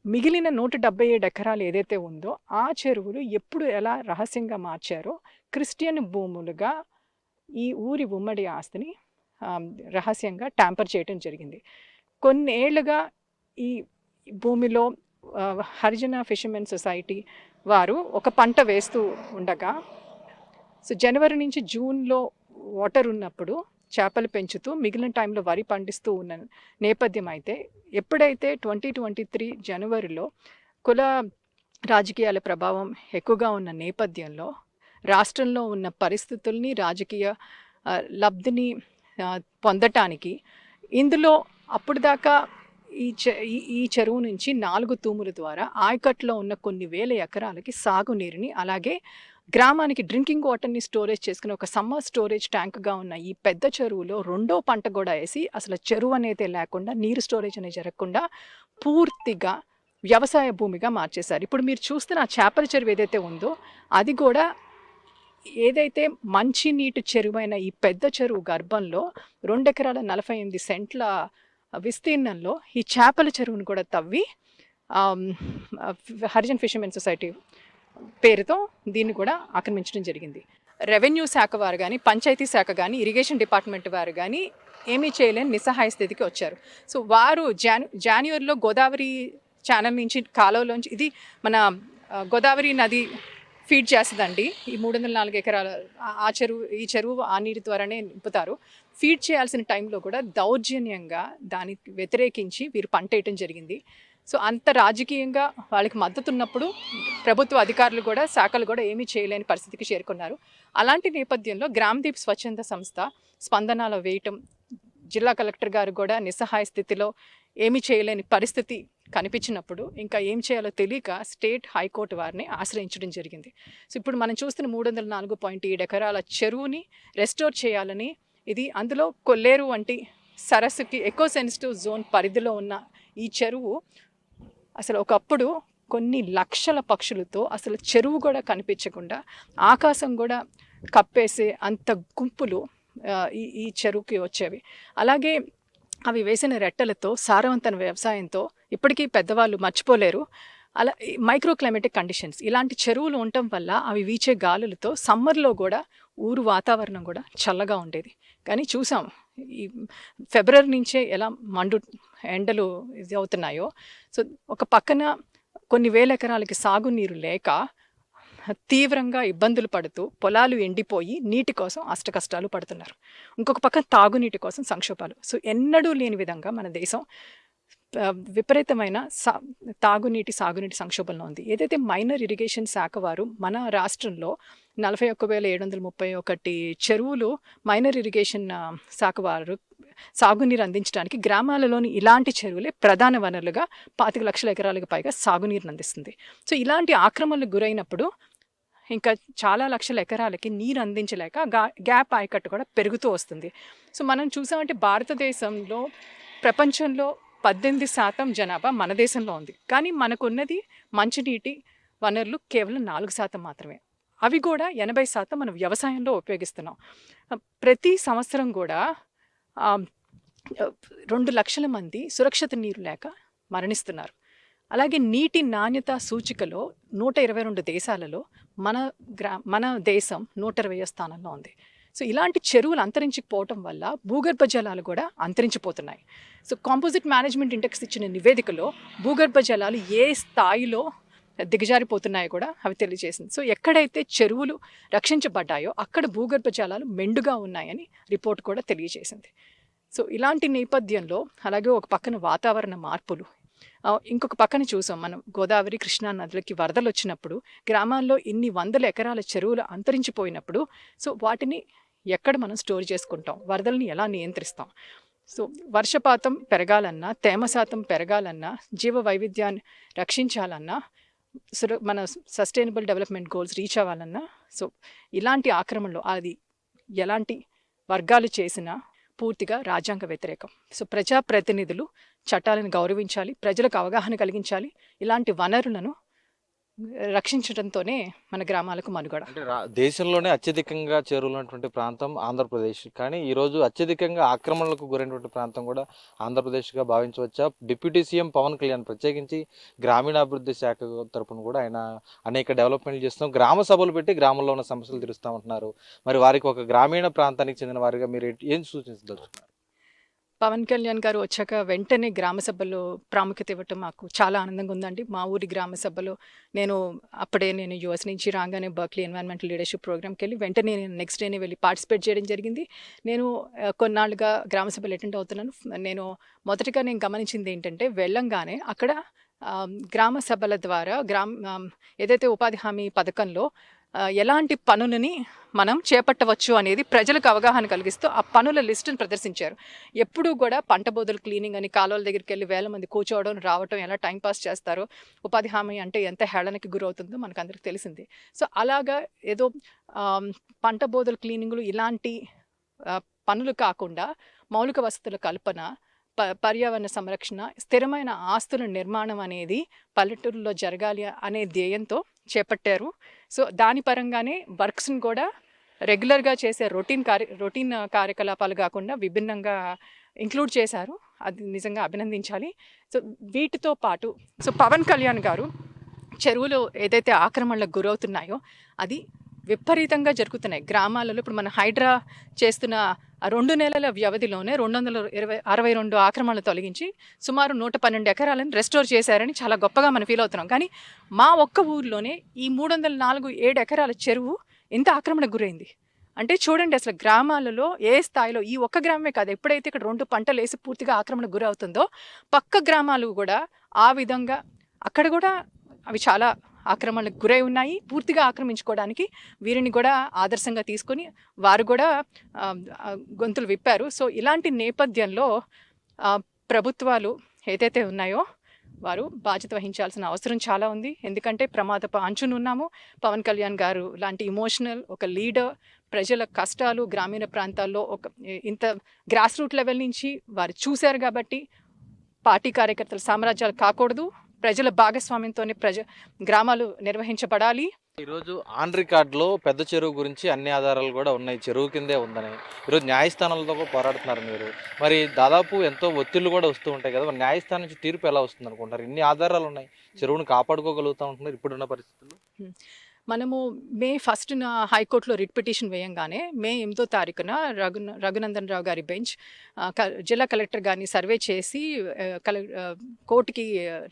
మిగిలిన 177 ఎకరాలు ఏదైతే ఉందో ఆ చెరువులు ఎప్పుడు ఎలా రహస్యంగా మార్చారో క్రిస్టియన్ భూములుగా ఈ ఊరి ఉమ్మడి ఆస్తిని రహస్యంగా ట్యాంపర్ చేయడం జరిగింది. కొన్నేళ్లుగా ఈ భూమిలో హరిజన ఫిషర్మెన్ సొసైటీ, వారు ఒక పంట వేస్తూ ఉండగా సో జనవరి నుంచి జూన్లో వాటర్ ఉన్నప్పుడు చేపలు పెంచుతూ మిగిలిన టైంలో వరి పండిస్తూ ఉన్న నేపథ్యం అయితే ఎప్పుడైతే 2023 జనవరిలో కుల రాజకీయాల ప్రభావం ఎక్కువగా ఉన్న నేపథ్యంలో రాష్ట్రంలో ఉన్న పరిస్థితుల్ని రాజకీయ లబ్ధిని పొందటానికి ఇందులో అప్పుడు దాకా ఈ చెరువు నుంచి 4 తూముల ద్వారా ఆయకట్లో ఉన్న కొన్ని వేల ఎకరాలకి సాగునీరుని అలాగే గ్రామానికి డ్రింకింగ్ వాటర్ని స్టోరేజ్ చేసుకుని ఒక సమ్మర్ స్టోరేజ్ ట్యాంక్గా ఉన్న ఈ పెద్ద చెరువులో రెండో పంట కూడా వేసి అసలు చెరువు అనేది లేకుండా నీరు స్టోరేజ్ అనేది జరగకుండా పూర్తిగా వ్యవసాయ భూమిగా మార్చేశారు. ఇప్పుడు మీరు చూస్తున్న చేపల చెరువు ఏదైతే ఉందో అది కూడా ఏదైతే మంచి నీటి చెరువైన ఈ పెద్ద చెరువు గర్భంలో 2 ఎకరాల 48 సెంట్ల విస్తీర్ణంలో ఈ చేపల చెరువును కూడా తవ్వి హరిజన్ ఫిషర్మెన్ సొసైటీ పేరుతో దీన్ని కూడా ఆక్రమించడం జరిగింది. రెవెన్యూ శాఖ వారు కానీ పంచాయతీ శాఖ కానీ ఇరిగేషన్ డిపార్ట్మెంట్ వారు కానీ ఏమీ చేయలేని నిస్సహాయ స్థితికి వచ్చారు. సో వారు జనవరిలో గోదావరి ఛానల్ నుంచి కాలువలోంచి ఇది మన గోదావరి నది ఫీడ్ చేస్తుందండి. ఈ 304 ఎకరాల ఈ చెరువు ఆ నీటి ద్వారానే నింపుతారు. ఫీడ్ చేయాల్సిన టైంలో కూడా దౌర్జన్యంగా దానికి వ్యతిరేకించి వీరు పంట వేయటం జరిగింది. సో అంత రాజకీయంగా వాళ్ళకి మద్దతు ఉన్నప్పుడు ప్రభుత్వ అధికారులు కూడా శాఖలు కూడా ఏమీ చేయలేని పరిస్థితికి చేరుకున్నారు. అలాంటి నేపథ్యంలో గ్రామదీప్ స్వచ్ఛంద సంస్థ స్పందనలో వేయటం, జిల్లా కలెక్టర్ గారు కూడా నిస్సహాయ స్థితిలో ఏమీ చేయలేని పరిస్థితి కనిపించినప్పుడు ఇంకా ఏం చేయాలో తెలియక స్టేట్ హైకోర్టు వారిని ఆశ్రయించడం జరిగింది. సో ఇప్పుడు మనం చూస్తున్న 304.7 ఎకరాల చెరువుని రెస్టోర్ చేయాలని ఇది అందులో కొల్లేరు వంటి సరస్సుకి ఎకో సెన్సిటివ్ జోన్ పరిధిలో ఉన్న ఈ చెరువు అసలు ఒకప్పుడు కొన్ని లక్షల పక్షులతో అసలు చెరువు కూడా కనిపించకుండా ఆకాశం కూడా కప్పేసే అంత గుంపులు ఈ చెరువుకి వచ్చేవి. అలాగే అవి వేసిన రెట్టలతో సారవంతమైన వ్యవసాయంతో ఇప్పటికీ పెద్దవాళ్ళు మర్చిపోలేరు. అలా మైక్రో క్లైమేటిక్ కండిషన్స్ ఇలాంటి చెరువులు ఉండటం వల్ల అవి వీచే గాలులతో సమ్మర్లో కూడా ఊరు వాతావరణం కూడా చల్లగా ఉండేది. కానీ చూసాం ఈ ఫిబ్రవరి నుంచే ఎలా ఎండలు ఇది అవుతున్నాయో. సో ఒక పక్కన కొన్ని వేల ఎకరాలకి సాగునీరు లేక తీవ్రంగా ఇబ్బందులు పడుతూ పొలాలు ఎండిపోయి నీటి కోసం అష్టకష్టాలు పడుతున్నారు. ఇంకొక పక్కన తాగునీటి కోసం సంక్షోభాలు. సో ఎన్నడూ లేని విధంగా మన దేశం విపరీతమైన సాగునీటి సంక్షోభంలో ఉంది. ఏదైతే మైనర్ ఇరిగేషన్ శాఖ వారు మన రాష్ట్రంలో 41,731 చెరువులు మైనర్ ఇరిగేషన్ శాఖ వారు సాగునీరు అందించడానికి గ్రామాలలోని ఇలాంటి చెరువులే ప్రధాన వనరులుగా 25 లక్షల ఎకరాలకు పైగా సాగునీరుని అందిస్తుంది. సో ఇలాంటి ఆక్రమణలకు గురైనప్పుడు ఇంకా చాలా లక్షల ఎకరాలకి నీరు అందించలేక గ్యాప్ ఆయకట్టు కూడా పెరుగుతూ వస్తుంది. సో మనం చూసామంటే భారతదేశంలో ప్రపంచంలో 18% జనాభా మన దేశంలో ఉంది. కానీ మనకున్నది మంచినీటి వనరులు కేవలం 4% మాత్రమే. అవి కూడా 80% మనం వ్యవసాయంలో ఉపయోగిస్తున్నాం. ప్రతి సంవత్సరం కూడా 2 లక్షల మంది సురక్షిత నీరు లేక మరణిస్తున్నారు. అలాగే నీటి నాణ్యత సూచికలో 122 దేశాలలో మన దేశం 120వ స్థానంలో ఉంది. సో ఇలాంటి చెరువులు అంతరించిపోవటం వల్ల భూగర్భ జలాలు కూడా అంతరించిపోతున్నాయి. సో కాంపోజిట్ మేనేజ్మెంట్ ఇండెక్స్ ఇచ్చిన నివేదికలో భూగర్భ జలాలు ఏ స్థాయిలో దిగజారిపోతున్నాయో కూడా అవి తెలియజేసింది. సో ఎక్కడైతే చెరువులు రక్షించబడ్డాయో అక్కడ భూగర్భ జలాలు మెండుగా ఉన్నాయని రిపోర్ట్ కూడా తెలియజేసింది. సో ఇలాంటి నేపథ్యంలో అలాగే ఒక పక్కన వాతావరణ మార్పులు, ఇంకొక పక్కన చూసాం మనం గోదావరి కృష్ణా నదులకి వరదలు వచ్చినప్పుడు గ్రామాల్లో ఇన్ని వందల ఎకరాల చెరువులు అంతరించిపోయినప్పుడు సో వాటిని ఎక్కడ మనం స్టోర్ చేసుకుంటాం, వరదల్ని ఎలా నియంత్రిస్తాం? సో వర్షపాతం పెరగాలన్నా, తేమ శాతం పెరగాలన్నా, జీవ వైవిధ్యాన్ని రక్షించాలన్నా, మన సస్టైనబుల్ డెవలప్మెంట్ గోల్స్ రీచ్ అవ్వాలన్నా సో ఇలాంటి ఆక్రమణలో అది ఎలాంటి వర్గాలు చేసినా పూర్తిగా రాజ్యాంగ వ్యతిరేకం. సో ప్రజాప్రతినిధులు చట్టాలను గౌరవించాలి, ప్రజలకు అవగాహన కలిగించాలి, ఇలాంటి వనరులను రక్షించడంతోనే మన గ్రామాలకు మనుగడ. అంటే దేశంలోనే అత్యధికంగా చేరువున్నటువంటి ప్రాంతం ఆంధ్రప్రదేశ్. కానీ ఈరోజు అత్యధికంగా ఆక్రమణలకు గురైనటువంటి ప్రాంతం కూడా ఆంధ్రప్రదేశ్గా భావించవచ్చా? డిప్యూటీ సీఎం పవన్ కళ్యాణ్ ప్రత్యేకించి గ్రామీణాభివృద్ధి శాఖ తరపున కూడా ఆయన అనేక డెవలప్మెంట్లు చేస్తున్నాం, గ్రామ సభలు పెట్టి గ్రామంలో ఉన్న సమస్యలు తీరుస్తామంటున్నారు. మరి వారికి ఒక గ్రామీణ ప్రాంతానికి చెందిన వారిగా మీరు ఏం సూచించదలుచుకున్నారు? పవన్ కళ్యాణ్ గారు వచ్చాక వెంటనే గ్రామ సభలో ప్రాముఖ్యత ఇవ్వటం మాకు చాలా ఆనందంగా ఉందండి. మా ఊరి గ్రామ సభలో నేను యుఎస్ నుంచి రాగానే బర్క్లీ ఎన్వైరన్మెంటల్ లీడర్షిప్ ప్రోగ్రామ్కి వెళ్ళి వెంటనే నేను నెక్స్ట్ డేనే వెళ్ళి పార్టిసిపేట్ చేయడం జరిగింది. నేను కొన్నాళ్ళుగా గ్రామ సభలు అటెండ్ అవుతున్నాను. నేను మొదటిగా గమనించింది ఏంటంటే, వెళ్ళంగానే అక్కడ గ్రామ సభల ద్వారా ఏదైతే ఉపాధి హామీ పథకంలో ఎలాంటి పనులని మనం చేపట్టవచ్చు అనేది ప్రజలకు అవగాహన కలిగిస్తూ ఆ పనుల లిస్టును ప్రదర్శించారు. ఎప్పుడూ కూడా పంట బోధలు క్లీనింగ్ అని కాలువల దగ్గరికి వెళ్ళి వేల మంది కూర్చోవడం రావటం, ఎలా టైంపాస్ చేస్తారో, ఉపాధి హామీ అంటే ఎంత హేళనకి గురవుతుందో మనకు అందరికి తెలిసింది. సో అలాగా ఏదో పంట బోధలు క్లీనింగ్లు ఇలాంటి పనులు కాకుండా మౌలిక వసతుల కల్పన, పర్యావరణ సంరక్షణ, స్థిరమైన ఆస్తుల నిర్మాణం అనేది పల్లెటూరులో జరగాలి అనే ధ్యేయంతో చేపట్టారు. సో దాని పరంగానే వర్క్స్ని కూడా రెగ్యులర్గా చేసే రొటీన్ కార్యకలాపాలు కాకుండా విభిన్నంగా ఇంక్లూడ్ చేశారు. అది నిజంగా అభినందించాలి. సో వీటితో పాటు పవన్ కళ్యాణ్ గారు చెరువులు ఏదైతే ఆక్రమణలకు గురవుతున్నాయో అది విపరీతంగా జరుగుతున్నాయి గ్రామాలలో. ఇప్పుడు మన హైడ్రా చేస్తున్న 2 నెలల వ్యవధిలోనే 262 ఆక్రమణలు తొలగించి సుమారు 112 ఎకరాలను రెస్టోర్ చేశారని చాలా గొప్పగా మనం ఫీల్ అవుతున్నాం. కానీ మా ఒక్క ఊర్లోనే ఈ 307 ఎకరాల చెరువు ఇంత ఆక్రమణకు గురైంది. అంటే చూడండి, అసలు గ్రామాలలో ఏ స్థాయిలో, ఈ ఒక్క గ్రామమే కాదు, ఎప్పుడైతే ఇక్కడ 2 పంటలు వేసి పూర్తిగా ఆక్రమణకు గురవుతుందో పక్క గ్రామాలు కూడా ఆ విధంగా అక్కడ కూడా అవి చాలా ఆక్రమణలకు గురై ఉన్నాయి. పూర్తిగా ఆక్రమించుకోవడానికి వీరిని కూడా ఆదర్శంగా తీసుకొని వారు కూడా గొంతులు విప్పారు. సో ఇలాంటి నేపథ్యంలో ప్రభుత్వాలు ఏదైతే ఉన్నాయో వారు బాధ్యత వహించాల్సిన అవసరం చాలా ఉంది. ఎందుకంటే ప్రమాదపు అంచునున్నాము. పవన్ కళ్యాణ్ గారు లాంటి ఇమోషనల్ ఒక లీడర్ ప్రజల కష్టాలు గ్రామీణ ప్రాంతాల్లో ఇంత గ్రాస్ రూట్ లెవెల్ నుంచి వారు చూశారు. కాబట్టి పార్టీ కార్యకర్తల సామ్రాజ్యాలు కాకూడదు, ప్రజల భాగస్వామ్యంతోనే గ్రామాలు నిర్వహించబడాలి. ఈరోజు ఆన్ రికార్డులో పెద్ద చెరువు గురించి అన్ని ఆధారాలు కూడా ఉన్నాయి, చెరువు కిందే ఉందని. ఈరోజు న్యాయస్థానాలతో కూడా పోరాడుతున్నారు మీరు. మరి దాదాపు ఎంతో ఒత్తిళ్లు కూడా వస్తూ ఉంటాయి కదా, మరి న్యాయస్థానం నుంచి తీర్పు ఎలా వస్తుంది అనుకుంటారు? ఇన్ని ఆధారాలు ఉన్నాయి, చెరువును కాపాడుకోగలుగుతూ ఉంటున్నారు ఇప్పుడున్న పరిస్థితుల్లో. మనము మే 1న హైకోర్టులో రిట్ పిటిషన్ వేయంగానే మే 8వ తారీఖున రఘునందన్ రావు గారి బెంచ్ జిల్లా కలెక్టర్ గారిని సర్వే చేసి కోర్టుకి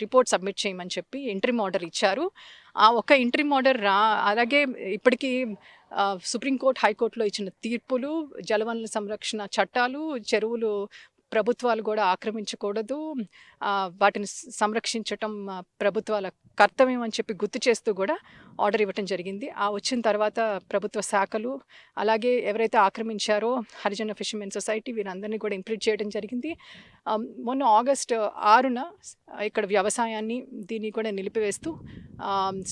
రిపోర్ట్ సబ్మిట్ చేయమని చెప్పి ఇంటరిమ్ ఆర్డర్ ఇచ్చారు. ఆ ఒక ఇంటరిమ్ ఆర్డర్ అలాగే ఇప్పటికీ సుప్రీంకోర్టు, హైకోర్టులో ఇచ్చిన తీర్పులు, జలవనరుల సంరక్షణ చట్టాలు, చెరువులు ప్రభుత్వాలు కూడా ఆక్రమించకూడదు, వాటిని సంరక్షించటం ప్రభుత్వాల కర్తవ్యం అని చెప్పి గుర్తు చేస్తూ కూడా ఆర్డర్ ఇవ్వటం జరిగింది. వచ్చిన తర్వాత ప్రభుత్వ శాఖలు అలాగే ఎవరైతే ఆక్రమించారో హరిజన ఫిషర్మెన్ సొసైటీ వీరందరినీ కూడా ఇంప్లీట్ చేయడం జరిగింది. మొన్న ఆగస్టు 6న ఇక్కడ వ్యవసాయాన్ని దీన్ని కూడా నిలిపివేస్తూ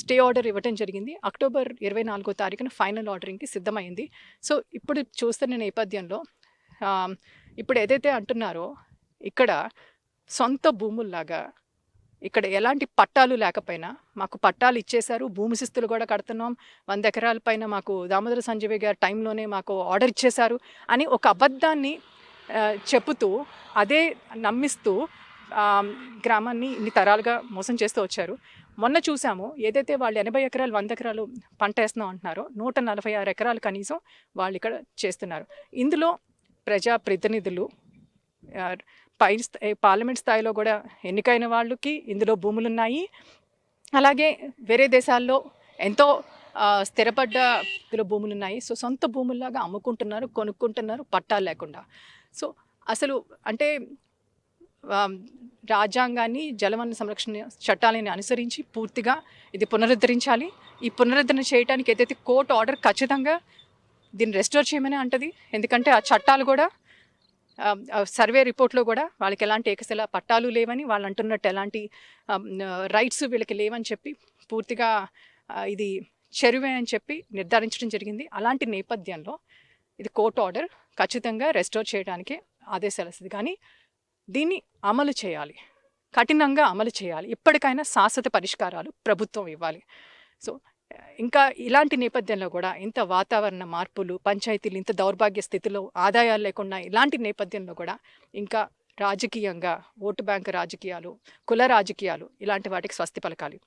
స్టే ఆర్డర్ ఇవ్వటం జరిగింది. అక్టోబర్ 24వ తారీఖున ఫైనల్ ఆర్డరింగ్కి సిద్ధమైంది. సో ఇప్పుడు చూస్తున్న నేపథ్యంలో ఇప్పుడు ఏదైతే అంటున్నారో ఇక్కడ సొంత భూముల్లాగా ఇక్కడ ఎలాంటి పట్టాలు లేకపోయినా మాకు పట్టాలు ఇచ్చేశారు, భూమి శిస్తులు కూడా కడుతున్నాం, 100 ఎకరాల పైన మాకు దామోదర సంజయ్ గారి టైంలోనే మాకు ఆర్డర్ ఇచ్చేశారు అని ఒక అబద్ధాన్ని చెబుతూ అదే నమ్మిస్తూ గ్రామాన్ని ఇన్ని తరాలుగా మోసం చేస్తూ వచ్చారు. మొన్న చూసాము, ఏదైతే వాళ్ళు 80 ఎకరాలు 100 ఎకరాలు పంట వేస్తున్నాం అంటున్నారో 146 ఎకరాలు కనీసం వాళ్ళు ఇక్కడ చేస్తున్నారు. ఇందులో ప్రజాప్రతినిధులు పార్లమెంట్ స్థాయిలో కూడా ఎన్నికైన వాళ్ళకి ఇందులో భూములు ఉన్నాయి. అలాగే వేరే దేశాల్లో ఎంతో స్థిరపడ్డ ఇందులో భూములు ఉన్నాయి. సో సొంత భూముల్లాగా అమ్ముకుంటున్నారు, కొనుక్కుంటున్నారు పట్టాలు లేకుండా. సో అసలు అంటే రాజ్యాంగాన్ని, జలవనరుల సంరక్షణ చట్టాలని అనుసరించి పూర్తిగా ఇది పునరుద్ధరించాలి. ఈ పునరుద్ధరణ చేయడానికి ఏదైతే కోర్టు ఆర్డర్ ఖచ్చితంగా దీన్ని రెస్టోర్ చేయమని అంటది. ఎందుకంటే ఆ చట్టాలు కూడా సర్వే రిపోర్ట్లో కూడా వాళ్ళకి ఎలాంటి ఏకశిలా పట్టాలు లేవని, వాళ్ళు అంటున్నట్టు ఎలాంటి రైట్స్ వీళ్ళకి లేవని చెప్పి పూర్తిగా ఇది చెరువే అని చెప్పి నిర్ధారించడం జరిగింది. అలాంటి నేపథ్యంలో ఇది కోర్టు ఆర్డర్ ఖచ్చితంగా రెస్టోర్ చేయడానికి ఆదేశాలు వస్తుంది. కానీ దీన్ని అమలు చేయాలి, కఠినంగా అమలు చేయాలి. ఇప్పటికైనా శాశ్వత పరిష్కారాలు ప్రభుత్వం ఇవ్వాలి. సో ఇంకా ఇలాంటి నేపథ్యంలో కూడా ఇంత వాతావరణ మార్పులు, పంచాయతీలు ఇంత దౌర్భాగ్య స్థితిలో ఆదాయాలు లేకుండా ఇలాంటి నేపథ్యంలో కూడా ఇంకా రాజకీయంగా ఓటు బ్యాంకు రాజకీయాలు, కుల రాజకీయాలు ఇలాంటి వాటికి స్వస్తి పలకాలి.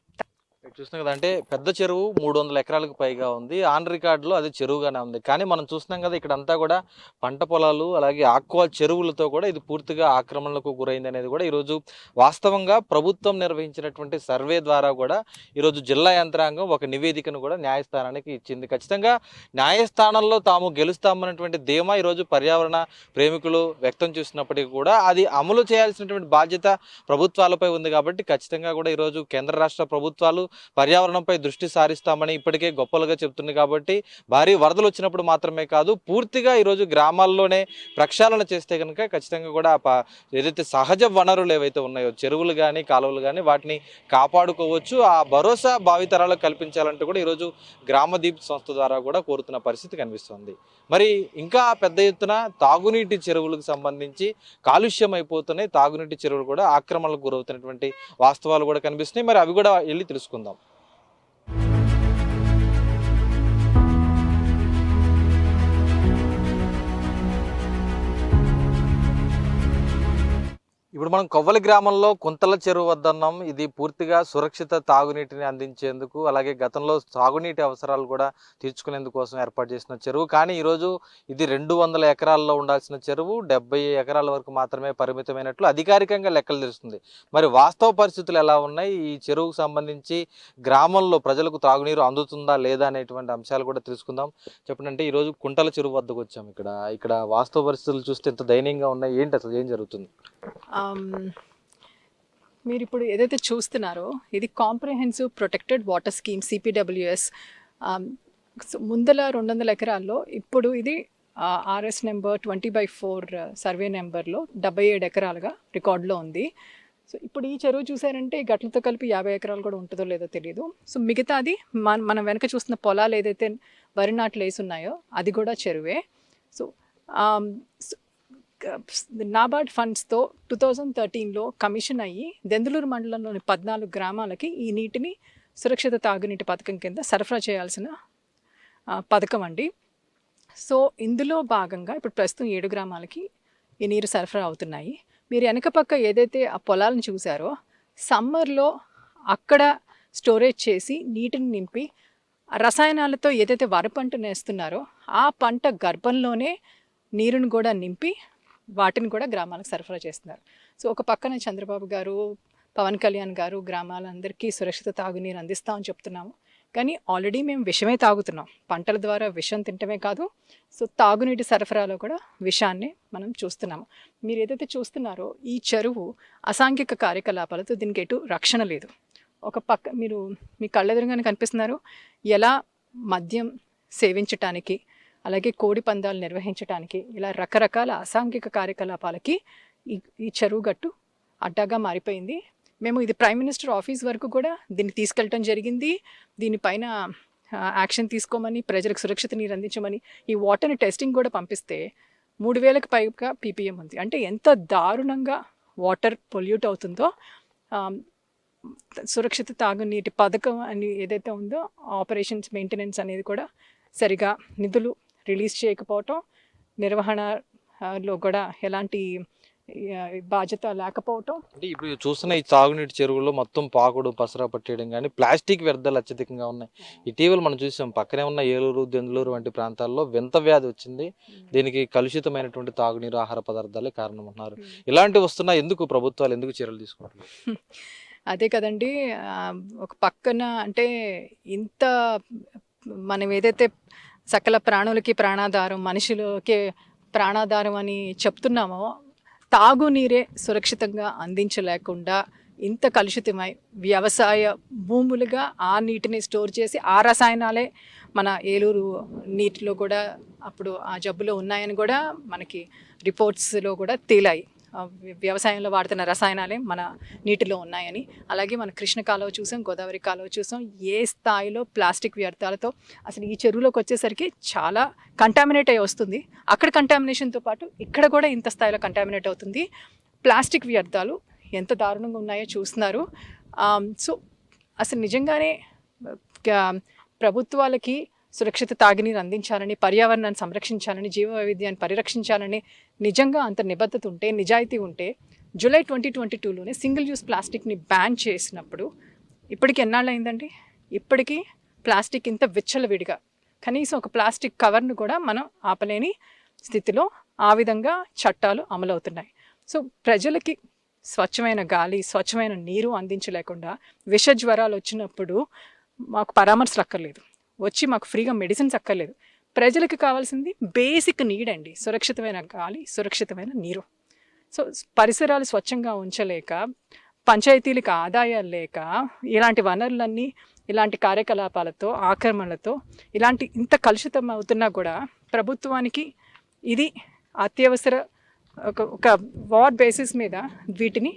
చూస్తున్నాం కదా, అంటే పెద్ద చెరువు 300 ఎకరాలకు పైగా ఉంది. ఆన్ రికార్డులో అది చెరువుగానే ఉంది. కానీ మనం చూస్తున్నాం కదా, ఇక్కడ అంతా కూడా పంట పొలాలు అలాగే ఆక్వా చెరువులతో కూడా ఇది పూర్తిగా ఆక్రమణలకు గురైంది అనేది కూడా ఈరోజు వాస్తవంగా ప్రభుత్వం నిర్వహించినటువంటి సర్వే ద్వారా కూడా ఈరోజు జిల్లా యంత్రాంగం ఒక నివేదికను కూడా న్యాయస్థానానికి ఇచ్చింది. ఖచ్చితంగా న్యాయస్థానంలో తాము గెలుస్తామన్నటువంటి ధీమా ఈరోజు పర్యావరణ ప్రేమికులు వ్యక్తం చేస్తున్నప్పటికీ కూడా అది అమలు చేయాల్సినటువంటి బాధ్యత ప్రభుత్వాలపై ఉంది. కాబట్టి ఖచ్చితంగా కూడా ఈరోజు కేంద్ర రాష్ట్ర ప్రభుత్వాలు పర్యావరణంపై దృష్టి సారిస్తామని ఇప్పటికే గొప్పలుగా చెప్తుంది. కాబట్టి భారీ వరదలు వచ్చినప్పుడు మాత్రమే కాదు, పూర్తిగా ఈరోజు గ్రామాల్లోనే ప్రక్షాళన చేస్తే కనుక ఖచ్చితంగా కూడా ఏదైతే సహజ వనరులు ఏవైతే ఉన్నాయో చెరువులు కానీ కాలువలు కానీ వాటిని కాపాడుకోవచ్చు. ఆ భరోసా భావితరాలకు కల్పించాలంటూ కూడా ఈరోజు గ్రామదీప్ సంస్థ ద్వారా కూడా కోరుతున్న పరిస్థితి కనిపిస్తుంది. మరి ఇంకా పెద్ద ఎత్తున తాగునీటి చెరువులకు సంబంధించి కాలుష్యం అయిపోతున్నాయి. తాగునీటి చెరువులు కూడా ఆక్రమణలకు గురవుతున్నటువంటి వాస్తవాలు కూడా కనిపిస్తున్నాయి. మరి అవి కూడా వెళ్ళి తెలుసుకుందాం. ఇప్పుడు మనం కొవ్వలి గ్రామంలో కుంతల చెరువు వద్ద ఉన్నాం. ఇది పూర్తిగా సురక్షిత తాగునీటిని అందించేందుకు అలాగే గతంలో సాగునీటి అవసరాలు కూడా తీర్చుకునేందుకు కోసం ఏర్పాటు చేసిన చెరువు. కానీ ఈరోజు ఇది 200 ఎకరాల్లో ఉండాల్సిన చెరువు 70 ఎకరాల వరకు మాత్రమే పరిమితమైనట్లు అధికారికంగా లెక్కలు తెలుస్తుంది. మరి వాస్తవ పరిస్థితులు ఎలా ఉన్నాయి, ఈ చెరువుకు సంబంధించి గ్రామంలో ప్రజలకు తాగునీరు అందుతుందా లేదా అనేటువంటి అంశాలు కూడా తెలుసుకుందాం. చెప్పండి, ఈరోజు కుంటల చెరువు వద్దకు వచ్చాం. ఇక్కడ వాస్తవ పరిస్థితులు చూస్తే ఎంత దయనీయంగా ఉన్నాయి, ఏంటి అసలు ఏం జరుగుతుంది? మీరు ఇప్పుడు ఏదైతే చూస్తున్నారో ఇది comprehensive protected water scheme CPWS. ముందల 200 ఎకరాల్లో ఇప్పుడు ఇది RS నెంబర్ 20/4 సర్వే నెంబర్లో 77 ఎకరాలుగా రికార్డులో ఉంది. సో ఇప్పుడు ఈ చెరువు చూసారంటే ఈ గట్లతో కలిపి 50 ఎకరాలు కూడా ఉంటుందో లేదో తెలియదు. సో మిగతాది మనం వెనక చూస్తున్న పొలాలు ఏదైతే వరి నాట్లు వేసి ఉన్నాయో అది కూడా చెరువే. సో నాబార్డ్ ఫండ్స్తో 2013లో కమిషన్ అయ్యి దెందులూరు మండలంలోని 14 గ్రామాలకి ఈ నీటిని సురక్షిత తాగునీటి పథకం కింద సరఫరా చేయాల్సిన పథకం అండి. సో ఇందులో భాగంగా ఇప్పుడు ప్రస్తుతం 7 గ్రామాలకి ఈ నీరు సరఫరా అవుతున్నాయి. మీరు వెనక పక్క ఏదైతే ఆ పొలాలను చూసారో సమ్మర్లో అక్కడ స్టోరేజ్ చేసి నీటిని నింపి రసాయనాలతో ఏదైతే వరి పంటను వేస్తున్నారో ఆ పంట గర్భంలోనే నీరుని కూడా నింపి వాటిని కూడా గ్రామాలకు సరఫరా చేస్తున్నారు. సో ఒక పక్కన చంద్రబాబు గారు, పవన్ కళ్యాణ్ గారు గ్రామాలందరికీ సురక్షిత తాగునీరు అందిస్తామని చెప్తున్నాము. కానీ ఆల్రెడీ మేము విషమే తాగుతున్నాం. పంటల ద్వారా విషం తింటమే కాదు, సో తాగునీటి సరఫరాలో కూడా విషాన్ని మనం చూస్తున్నాము. మీరు ఏదైతే చూస్తున్నారో ఈ చెరువు అసాంఘిక కార్యకలాపాలతో దీనికి ఎటు రక్షణ లేదు. ఒక పక్క మీరు మీ కళ్ళెదురుగానే కనిపిస్తున్నారు ఎలా మద్యం సేవించటానికి అలాగే కోడి పందాలు నిర్వహించడానికి ఇలా రకరకాల అసాంఘిక కార్యకలాపాలకి ఈ చెరువు గట్టు అడ్డాగా మారిపోయింది. మేము ఇది ప్రైమ్ మినిస్టర్ ఆఫీస్ వరకు కూడా దీన్ని తీసుకెళ్ళటం జరిగింది. దీనిపైన యాక్షన్ తీసుకోమని, ప్రజలకు సురక్షిత నీరు అందించమని, ఈ వాటర్ని టెస్టింగ్ కూడా పంపిస్తే 3000కి పైగా PPM ఉంది. అంటే ఎంత దారుణంగా వాటర్ పొల్యూట్ అవుతుందో. సురక్షిత తాగునీటి పథకం అని ఏదైతే ఉందో ఆపరేషన్స్ మెయింటెనెన్స్ అనేది కూడా సరిగా నిధులు రిలీజ్ చేయకపోవటం, నిర్వహణలో కూడా ఎలాంటి బాధ్యత లేకపోవటం. అంటే ఇప్పుడు చూస్తున్న ఈ తాగునీటి చెరువుల్లో మొత్తం పాకుడు పసరా పట్టేయడం కానీ ప్లాస్టిక్ వ్యర్థాలు అత్యధికంగా ఉన్నాయి. ఇటీవల మనం చూసాం పక్కనే ఉన్న ఏలూరు, దెందులూరు వంటి ప్రాంతాల్లో వింత వ్యాధి వచ్చింది. దీనికి కలుషితమైనటువంటి తాగునీరు, ఆహార పదార్థాలే కారణం అన్నారు. ఇలాంటివి వస్తున్నా ఎందుకు ప్రభుత్వాలు ఎందుకు చర్యలు తీసుకుంటున్నారు? అదే కదండి, ఒక పక్కన అంటే ఇంత మనం ఏదైతే సకల ప్రాణులకి ప్రాణాధారం, మనుషులకి ప్రాణాధారం అని చెప్తున్నామో తాగునీరే సురక్షితంగా అందించలేకుండా ఇంత కలుషితమై వ్యవసాయ భూములుగా ఆ నీటిని స్టోర్ చేసి ఆ రసాయనాలే మన ఏలూరు నీటిలో కూడా అప్పుడు ఆ జబ్బులో ఉన్నాయని కూడా మనకి రిపోర్ట్స్లో కూడా తేలాయి. వ్యవసాయంలో వాడుతున్న రసాయనాలే మన నీటిలో ఉన్నాయని. అలాగే మన కృష్ణ కాలువ చూసాం, గోదావరి కాలువ చూసాం. ఏ స్థాయిలో ప్లాస్టిక్ వ్యర్థాలతో అసలు ఈ చెరువులోకి వచ్చేసరికి చాలా కంటామినేట్ అయి వస్తుంది. అక్కడ కంటామినేషన్తో పాటు ఇక్కడ కూడా ఇంత స్థాయిలో కంటామినేట్ అవుతుంది. ప్లాస్టిక్ వ్యర్థాలు ఎంత దారుణంగా ఉన్నాయో చూస్తున్నారు. సో అసలు నిజంగానే ప్రభుత్వాలకి సురక్షిత తాగునీరు అందించాలని, పర్యావరణాన్ని సంరక్షించాలని, జీవ వైవిధ్యాన్ని పరిరక్షించాలని నిజంగా అంత నిబద్ధత ఉంటే, నిజాయితీ ఉంటే జూలై 2022లోనే సింగిల్ యూస్ ప్లాస్టిక్ని బ్యాన్ చేసినప్పుడు ఇప్పటికి ఎన్నాళ్ళు అయిందండి? ఇప్పటికీ ప్లాస్టిక్ ఇంత విచ్చలవిడిగా కనీసం ఒక ప్లాస్టిక్ కవర్ను కూడా మనం ఆపలేని స్థితిలో ఆ విధంగా చట్టాలు అమలవుతున్నాయి. సో ప్రజలకి స్వచ్ఛమైన గాలి, స్వచ్ఛమైన నీరు అందించలేకుండా విష జ్వరాలు వచ్చినప్పుడు మాకు పరామర్శలు అక్కర్లేదు, వచ్చి మాకు ఫ్రీగా మెడిసిన్స్ అక్కర్లేదు. ప్రజలకు కావాల్సింది బేసిక్ నీడ్ అండి, సురక్షితమైన గాలి, సురక్షితమైన నీరు. సో పరిసరాలు స్వచ్ఛంగా ఉంచలేక, పంచాయతీలకు ఆదాయాలు లేక, ఇలాంటి వనరులన్నీ ఇలాంటి కార్యకలాపాలతో, ఆక్రమణలతో ఇలాంటి ఇంత కలుషితం అవుతున్నా కూడా ప్రభుత్వానికి ఇది అత్యవసర ఒక వార్ బేసిస్ మీద వీటిని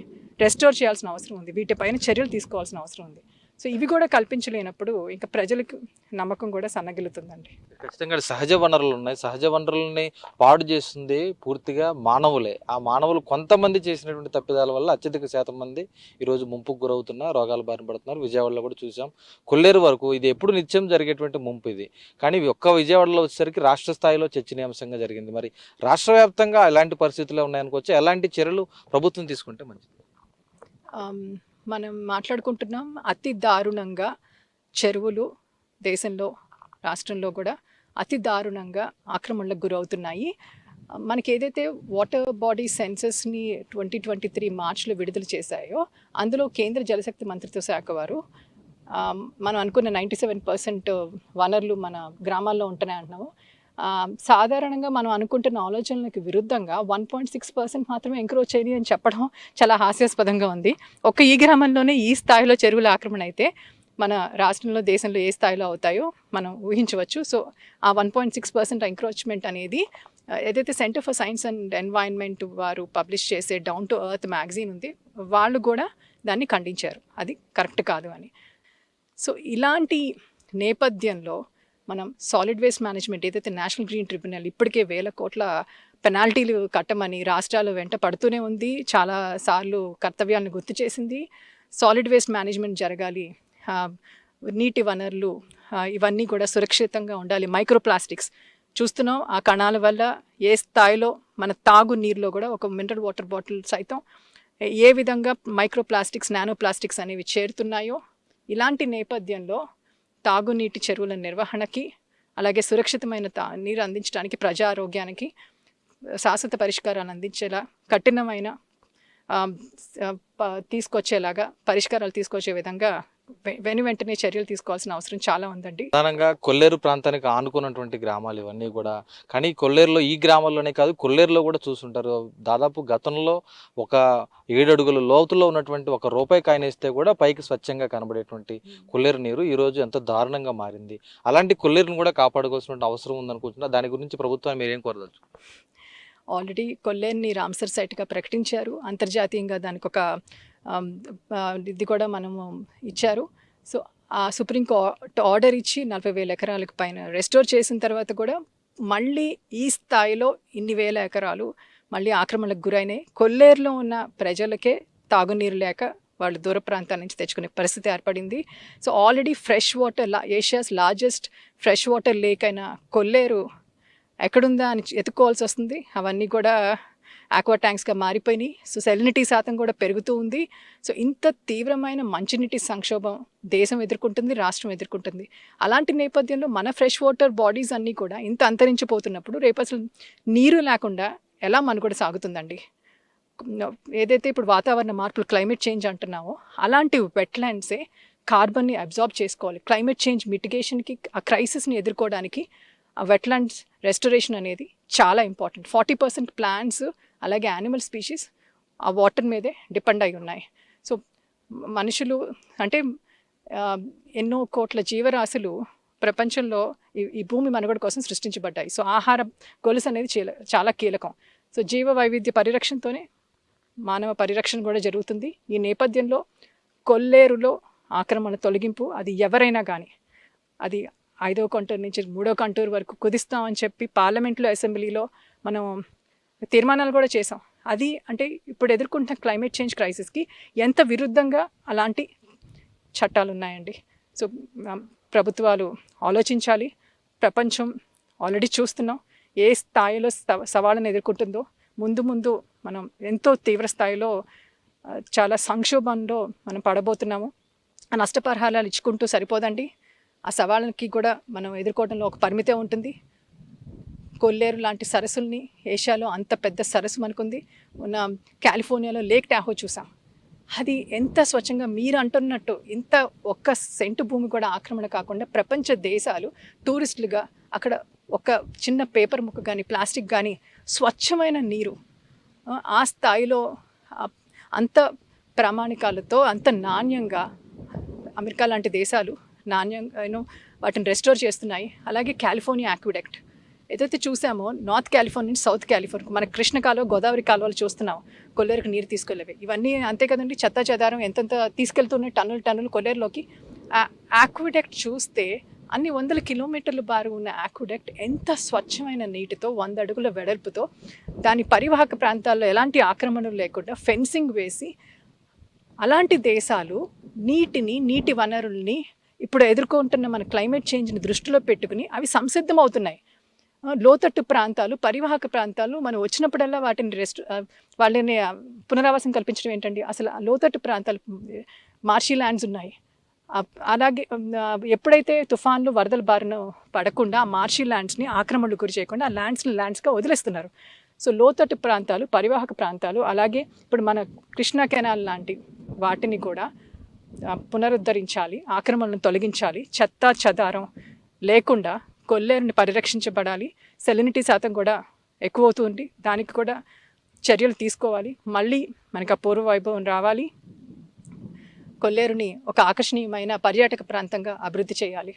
రెస్టోర్ చేయాల్సిన అవసరం ఉంది, వీటిపైన చర్యలు తీసుకోవాల్సిన అవసరం ఉంది. సో ఇవి కూడా కల్పించలేనప్పుడు ఇంకా ప్రజలకు నమ్మకం కూడా సన్నగిలుతుందండి. ఖచ్చితంగా సహజ వనరులు ఉన్నాయి, సహజ వనరులని పాడు చేస్తుంది పూర్తిగా మానవులే. ఆ మానవులు కొంతమంది చేసినటువంటి తప్పిదాల వల్ల అత్యధిక శాతం మంది ఈరోజు ముంపుకు గురవుతున్న రోగాల బారిన పడుతున్నారు. విజయవాడలో కూడా చూసాం. కొల్లేరు వరకు ఇది ఎప్పుడు నిత్యం జరిగేటువంటి ముంపు ఇది, కానీ ఒక్క విజయవాడలో వచ్చేసరికి రాష్ట్ర స్థాయిలో చర్చనీయాంశంగా జరిగింది. మరి రాష్ట్ర వ్యాప్తంగా ఎలాంటి పరిస్థితులు ఉన్నాయనుకోవచ్చు, ఎలాంటి చర్యలు ప్రభుత్వం తీసుకుంటే మంచిది? మనం మాట్లాడుకుంటున్నాం అతి దారుణంగా చెరువులు దేశంలో, రాష్ట్రంలో కూడా అతి దారుణంగా ఆక్రమణలకు గురవుతున్నాయి. మనకి ఏదైతే వాటర్ బాడీ సెన్సెస్ని 2023 మార్చిలో విడుదల చేశాయో అందులో కేంద్ర జలశక్తి మంత్రిత్వ శాఖ వారు మనం అనుకున్న 97% వనరులు మన గ్రామాల్లో ఉంటున్నాయి అంటున్నాము. సాధారణంగా మనం అనుకుంటున్న ఆలోచనలకు విరుద్ధంగా 1.6% మాత్రమే ఎంక్రోచ్ చేయాలి అని చెప్పడం చాలా హాస్యాస్పదంగా ఉంది. ఈ గ్రామంలోనే ఈ స్థాయిలో చెరువుల ఆక్రమణ అయితే మన రాష్ట్రంలో, దేశంలో ఏ స్థాయిలో అవుతాయో మనం ఊహించవచ్చు. సో ఆ 1.6% ఎంక్రోచ్మెంట్ అనేది ఏదైతే centre for science and environment వారు పబ్లిష్ చేసే డౌన్ టు ఎర్త్ మ్యాగజైన్ ఉంది, వాళ్ళు కూడా దాన్ని ఖండించారు, అది కరెక్ట్ కాదు అని. సో ఇలాంటి నేపథ్యంలో మనం సాలిడ్ వేస్ట్ మేనేజ్మెంట్ ఏదైతే నేషనల్ గ్రీన్ ట్రిబ్యునల్ ఇప్పటికే 1000 కోట్ల పెనాల్టీలు కట్టమని రాష్ట్రాలు వెంట పడుతూనే ఉంది, చాలా సార్లు కర్తవ్యాలను గుర్తు చేసింది. సాలిడ్ వేస్ట్ మేనేజ్మెంట్ జరగాలి, నీటి వనరులు ఇవన్నీ కూడా సురక్షితంగా ఉండాలి. మైక్రో ప్లాస్టిక్స్ చూస్తున్నాం, ఆ కణాల వల్ల ఏ స్థాయిలో మన తాగు నీరులో కూడా ఒక మినరల్ వాటర్ బాటిల్ సైతం ఏ విధంగా మైక్రో ప్లాస్టిక్స్, నానో ప్లాస్టిక్స్ అనేవి చేరుతున్నాయో, ఇలాంటి నేపథ్యంలో తాగునీటి చెరువుల నిర్వహణకి, అలాగే సురక్షితమైన నీరు అందించడానికి, ప్రజా ఆరోగ్యానికి శాశ్వత పరిష్కారాలు అందించేలా కఠినమైన తీసుకొచ్చేలాగా పరిష్కారాలు తీసుకొచ్చే విధంగా వెంటనే చర్యలు తీసుకోవాల్సిన అవసరం చాలా ఉందండి. ప్రధానంగా కొల్లేరు ప్రాంతానికి ఆనుకున్నటువంటి గ్రామాలు ఇవన్నీ కూడా, కానీ కొల్లేరులో ఈ గ్రామాల్లోనే కాదు, కొల్లేరులో కూడా చూస్తుంటారు. దాదాపు గతంలో ఒక 7 అడుగుల లోతులో ఉన్నటువంటి ఒక రూపాయి కాయిన్ వేస్తే కూడా పైకి స్వచ్ఛంగా కనబడేటువంటి కొల్లేరు నీరు ఈరోజు ఎంతో దారుణంగా మారింది. అలాంటి కొల్లేరును కూడా కాపాడుకోవాల్సిన అవసరం ఉందనుకుంటున్నా. దాని గురించి ప్రభుత్వాన్ని మీరేం కోరదచ్చు? ఆల్రెడీ కొల్లేరుని రామ్సర్ సైట్గా ప్రకటించారు, అంతర్జాతీయంగా దానికి ఒక ఇది కూడా మనము ఇచ్చారు. సో ఆ సుప్రీం కోర్ట్ ఆర్డర్ ఇచ్చి 40,000 ఎకరాలకు పైన రెస్టోర్ చేసిన తర్వాత కూడా మళ్ళీ ఈ స్థాయిలో ఇన్ని వేల ఎకరాలు మళ్ళీ ఆక్రమణలకు గురైనాయి. కొల్లేరులో ఉన్న ప్రజలకే తాగునీరు లేక వాళ్ళు దూర ప్రాంతాల నుంచి తెచ్చుకునే పరిస్థితి ఏర్పడింది. So already fresh water, Asia's largest fresh water lake అయిన కొల్లేరు ఎక్కడుందా అని ఎత్తుకోవాల్సి వస్తుంది. అవన్నీ కూడా ఆక్వా ట్యాంక్స్గా మారిపోయినాయి. సో సెలినిటీ శాతం కూడా పెరుగుతూ ఉంది. సో ఇంత తీవ్రమైన మంచినీటి సంక్షోభం దేశం ఎదుర్కొంటుంది, రాష్ట్రం ఎదుర్కొంటుంది. అలాంటి నేపథ్యంలో మన ఫ్రెష్ వాటర్ బాడీస్ అన్నీ కూడా ఇంత అంతరించిపోతున్నప్పుడు రేపు అసలు నీరు లేకుండా ఎలా మనుగడ సాగుతుందండి? ఏదైతే ఇప్పుడు వాతావరణ మార్పులు, క్లైమేట్ చేంజ్ అంటున్నామో, అలాంటి వెట్లాండ్సే కార్బన్ని అబ్జార్బ్ చేసుకోవాలి. క్లైమేట్ చేంజ్ మిటిగేషన్కి, ఆ క్రైసిస్ని ఎదుర్కోవడానికి ఆ వెట్లాండ్స్ రెస్టరేషన్ అనేది చాలా ఇంపార్టెంట్. 40% ప్లాంట్స్ అలాగే యానిమల్ స్పీషీస్ ఆ వాటర్ మీదే డిపెండ్ అయి ఉన్నాయి. సో మనుషులు అంటే ఎన్నో కోట్ల జీవరాశులు ప్రపంచంలో ఈ భూమి మనుగడ కోసం సృష్టించబడ్డాయి. సో ఆహార గొలుసు అనేది చాలా కీలకం. సో జీవ వైవిధ్య పరిరక్షణతోనే మానవ పరిరక్షణ కూడా జరుగుతుంది. ఈ నేపథ్యంలో కొల్లేరులో ఆక్రమణ తొలగింపు, అది ఎవరైనా కానీ, అది 5వ కంటూరు నుంచి 3వ కంటూరు వరకు కుదిస్తామని చెప్పి పార్లమెంట్లో, అసెంబ్లీలో మనం తీర్మానాలు కూడా చేసాం. అది అంటే ఇప్పుడు ఎదుర్కొంటున్న క్లైమేట్ చేంజ్ క్రైసిస్కి ఎంత విరుద్ధంగా అలాంటి చట్టాలు ఉన్నాయండి. సో ప్రభుత్వాలు ఆలోచించాలి. ప్రపంచం ఆల్రెడీ చూస్తున్నాం ఏ స్థాయిలో సవాళ్ళను ఎదుర్కొంటుందో. ముందు మనం ఎంతో తీవ్ర స్థాయిలో చాలా సంక్షోభంలో మనం పడబోతున్నాము. ఆ నష్టపరిహారాలు ఇచ్చుకుంటూ సరిపోదండి. ఆ సవాళ్ళకి కూడా మనం ఎదుర్కోవడంలో ఒక పరిమితే ఉంటుంది. కొల్లేరు లాంటి సరస్సుల్ని, ఏషియాలో అంత పెద్ద సరస్సు మనకుంది. ఉన్న కాలిఫోర్నియాలో లేక్ టాహో చూసాం. అది ఎంత స్వచ్ఛంగా మీరు అంటున్నట్టు ఇంత ఒక్క సెంటు భూమి కూడా ఆక్రమణ కాకుండా ప్రపంచ దేశాలు టూరిస్టులుగా అక్కడ ఒక చిన్న పేపర్ ముక్క కానీ ప్లాస్టిక్ కానీ స్వచ్ఛమైన నీరు ఆ స్థాయిలో అంత ప్రామాణికాలతో అంత నాణ్యంగా అమెరికా లాంటి దేశాలు నాణ్యంగా వాటిని రెస్టోర్ చేస్తున్నాయి. అలాగే కాలిఫోర్నియా ఆక్విడక్ట్ ఏదైతే చూసామో నార్త్ కాలిఫోర్నియా నుంచి సౌత్ కాలిఫోర్నియా మన కృష్ణ కాలువ గోదావరి కాలువలు చూస్తున్నాం కొల్లేరుకు నీరు తీసుకెళ్ళేవి. ఇవన్నీ అంతే కదండి, చెత్త చెదారం ఎంతెంత తీసుకెళ్తున్నాయి టన్నులు కొల్లేరులోకి. ఆ ఆక్విడక్ట్ చూస్తే అన్ని 100 కిలోమీటర్ల బారు ఉన్న ఆక్విడక్ట్ ఎంత స్వచ్ఛమైన నీటితో 100 అడుగుల వెడల్పుతో దాని పరివాహక ప్రాంతాల్లో ఎలాంటి ఆక్రమణలు లేకుండా ఫెన్సింగ్ వేసి అలాంటి దేశాలు నీటి వనరుల్ని ఇప్పుడు ఎదుర్కొంటున్న మన క్లైమేట్ చేంజ్ని దృష్టిలో పెట్టుకుని అవి సంసిద్ధం అవుతున్నాయి. లోతట్టు ప్రాంతాలు, పరివాహక ప్రాంతాలు మనం వచ్చినప్పుడల్లా వాళ్ళని పునరావాసం కల్పించడం ఏంటండి. అసలు లోతట్టు ప్రాంతాలు మార్షీ ల్యాండ్స్ ఉన్నాయి. అలాగే ఎప్పుడైతే తుఫాన్లు వరదల బారిన పడకుండా ఆ మార్షీ ల్యాండ్స్ని ఆక్రమణలు గురి చేయకుండా ఆ ల్యాండ్స్గా వదిలేస్తున్నారు. సో లోతట్టు ప్రాంతాలు, పరివాహక ప్రాంతాలు, అలాగే ఇప్పుడు మన కృష్ణా కెనాల్ లాంటి వాటిని కూడా పునరుద్ధరించాలి, ఆక్రమణలను తొలగించాలి, చెత్త చెదారం లేకుండా కొల్లేరుని పరిరక్షించబడాలి. సెలినిటీ శాతం కూడా ఎక్కువ అవుతుంది, దానికి కూడా చర్యలు తీసుకోవాలి. మళ్ళీ మనకు ఆ పూర్వ వైభవం రావాలి. కొల్లేరుని ఒక ఆకర్షణీయమైన పర్యాటక ప్రాంతంగా అభివృద్ధి చేయాలి.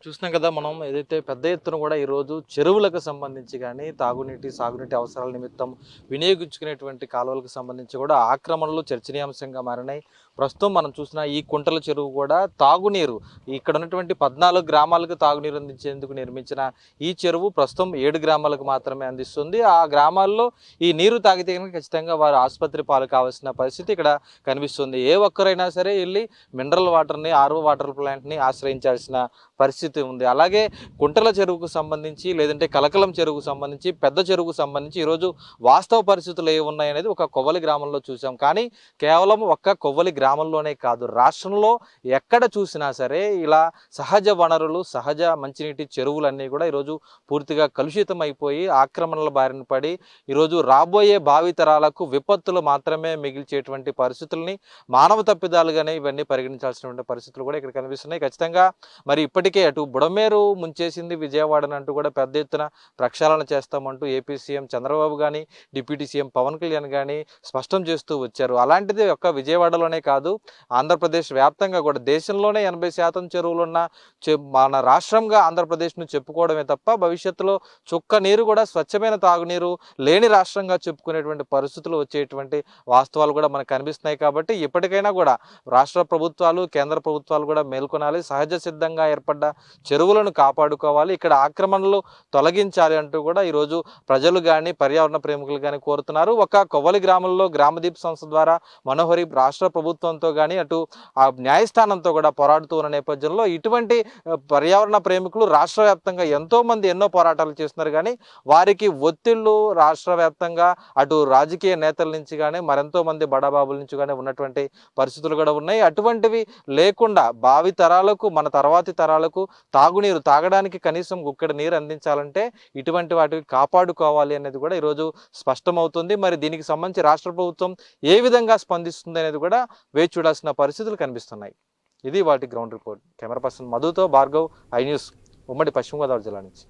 చూస్తున్నాం కదా మనం, ఏదైతే పెద్ద ఎత్తున కూడా ఈరోజు చెరువులకు సంబంధించి కానీ తాగునీటి సాగునీటి అవసరాల నిమిత్తం వినియోగించుకునేటువంటి కాలువలకు సంబంధించి కూడా ఆక్రమణలు చర్చనీయాంశంగా మారినాయి. ప్రస్తుతం మనం చూసిన ఈ కుంటల చెరువు కూడా తాగునీరు ఇక్కడ ఉన్నటువంటి 14 గ్రామాలకు తాగునీరు అందించేందుకు నిర్మించిన ఈ చెరువు ప్రస్తుతం 7 గ్రామాలకు మాత్రమే అందిస్తుంది. ఆ గ్రామాల్లో ఈ నీరు తాగితే కనుక ఖచ్చితంగా వారు ఆసుపత్రి పాలు కావాల్సిన పరిస్థితి ఇక్కడ కనిపిస్తుంది. ఏ ఒక్కరైనా సరే వెళ్ళి మినరల్ వాటర్ని, ఆర్ఓ వాటర్ ప్లాంట్ని ఆశ్రయించాల్సిన పరిస్థితి ఉంది. అలాగే కుంటల చెరువుకు సంబంధించి లేదంటే కలకలం చెరువుకు సంబంధించి పెద్ద చెరువుకు సంబంధించి ఈరోజు వాస్తవ పరిస్థితులు ఏ ఉన్నాయి అనేది ఒక కొవ్వలి గ్రామంలో చూసాం. కానీ కేవలం ఒక్క కొవ్వలి గ్రామంలోనే కాదు, రాష్ట్రంలో ఎక్కడ చూసినా సరే ఇలా సహజ వనరులు, సహజ మంచినీటి చెరువులన్నీ కూడా ఈరోజు పూర్తిగా కలుషితం అయిపోయి ఆక్రమణల బారిన పడి ఈరోజు రాబోయే భావితరాలకు విపత్తులు మాత్రమే మిగిల్చేటువంటి పరిస్థితుల్ని మానవ తప్పిదాలుగానే ఇవన్నీ పరిగణించాల్సినటువంటి పరిస్థితులు కూడా ఇక్కడ కనిపిస్తున్నాయి. ఖచ్చితంగా మరి ఇప్పటికే అటు బుడమేరు ముంచేసింది విజయవాడని అంటూ కూడా పెద్ద ఎత్తున ప్రక్షాళన చేస్తామంటూ ఏపీ సీఎం చంద్రబాబు కానీ డిప్యూటీ సీఎం పవన్ కళ్యాణ్ కానీ స్పష్టం చేస్తూ వచ్చారు. అలాంటిది ఒక్క విజయవాడలోనే కాదు, ఆంధ్రప్రదేశ్ వ్యాప్తంగా కూడా దేశంలోనే 80% చెరువులున్న మన రాష్ట్రంగా ఆంధ్రప్రదేశ్ను చెప్పుకోవడమే తప్ప భవిష్యత్తులో చుక్క నీరు కూడా స్వచ్ఛమైన తాగునీరు లేని రాష్ట్రంగా చెప్పుకునేటువంటి పరిస్థితులు వచ్చేటువంటి వాస్తవాలు కూడా మనకు కనిపిస్తున్నాయి. కాబట్టి ఇప్పటికైనా కూడా రాష్ట్ర ప్రభుత్వాలు, కేంద్ర ప్రభుత్వాలు కూడా మేల్కొనాలి. సహజ సిద్ధంగా ఏర్పడ్డ చెరువులను కాపాడుకోవాలి, ఇక్కడ ఆక్రమణలు తొలగించాలి అంటూ కూడా ఈరోజు ప్రజలు కానీ పర్యావరణ ప్రేమికులు కానీ కోరుతున్నారు. ఒక కొవ్వలి గ్రామంలో గ్రామదీప్ సంస్థ ద్వారా మనోహరి రాష్ట్ర ప్రభుత్వంతో కానీ అటు ఆ న్యాయస్థానంతో కూడా పోరాడుతూ ఉన్న నేపథ్యంలో ఇటువంటి పర్యావరణ ప్రేమికులు రాష్ట్ర వ్యాప్తంగా ఎంతోమంది ఎన్నో పోరాటాలు చేస్తున్నారు. కానీ వారికి ఒత్తిళ్లు రాష్ట్ర వ్యాప్తంగా అటు రాజకీయ నేతల నుంచి కానీ మరెంతో మంది బడాబాబుల నుంచి కానీ ఉన్నటువంటి పరిస్థితులు కూడా ఉన్నాయి. అటువంటివి లేకుండా భావి తరాలకు, మన తర్వాతి తరాలకు తాగునీరు తాగడానికి కనీసం గుక్కెడు నీరు అందించాలంటే ఇటువంటి వాటికి కాపాడుకోవాలి అనేది కూడా ఈరోజు స్పష్టమవుతుంది. మరి దీనికి సంబంధించి రాష్ట్ర ప్రభుత్వం ఏ విధంగా స్పందిస్తుంది అనేది కూడా వేచి చూడాల్సిన పరిస్థితులు కనిపిస్తున్నాయి. ఇది వాటి గ్రౌండ్ రిపోర్ట్. కెమెరా పర్సన్ మధుతో భార్గవ్, ఐ న్యూస్, ఉమ్మడి పశ్చిమ గోదావరి జిల్లా నుంచి.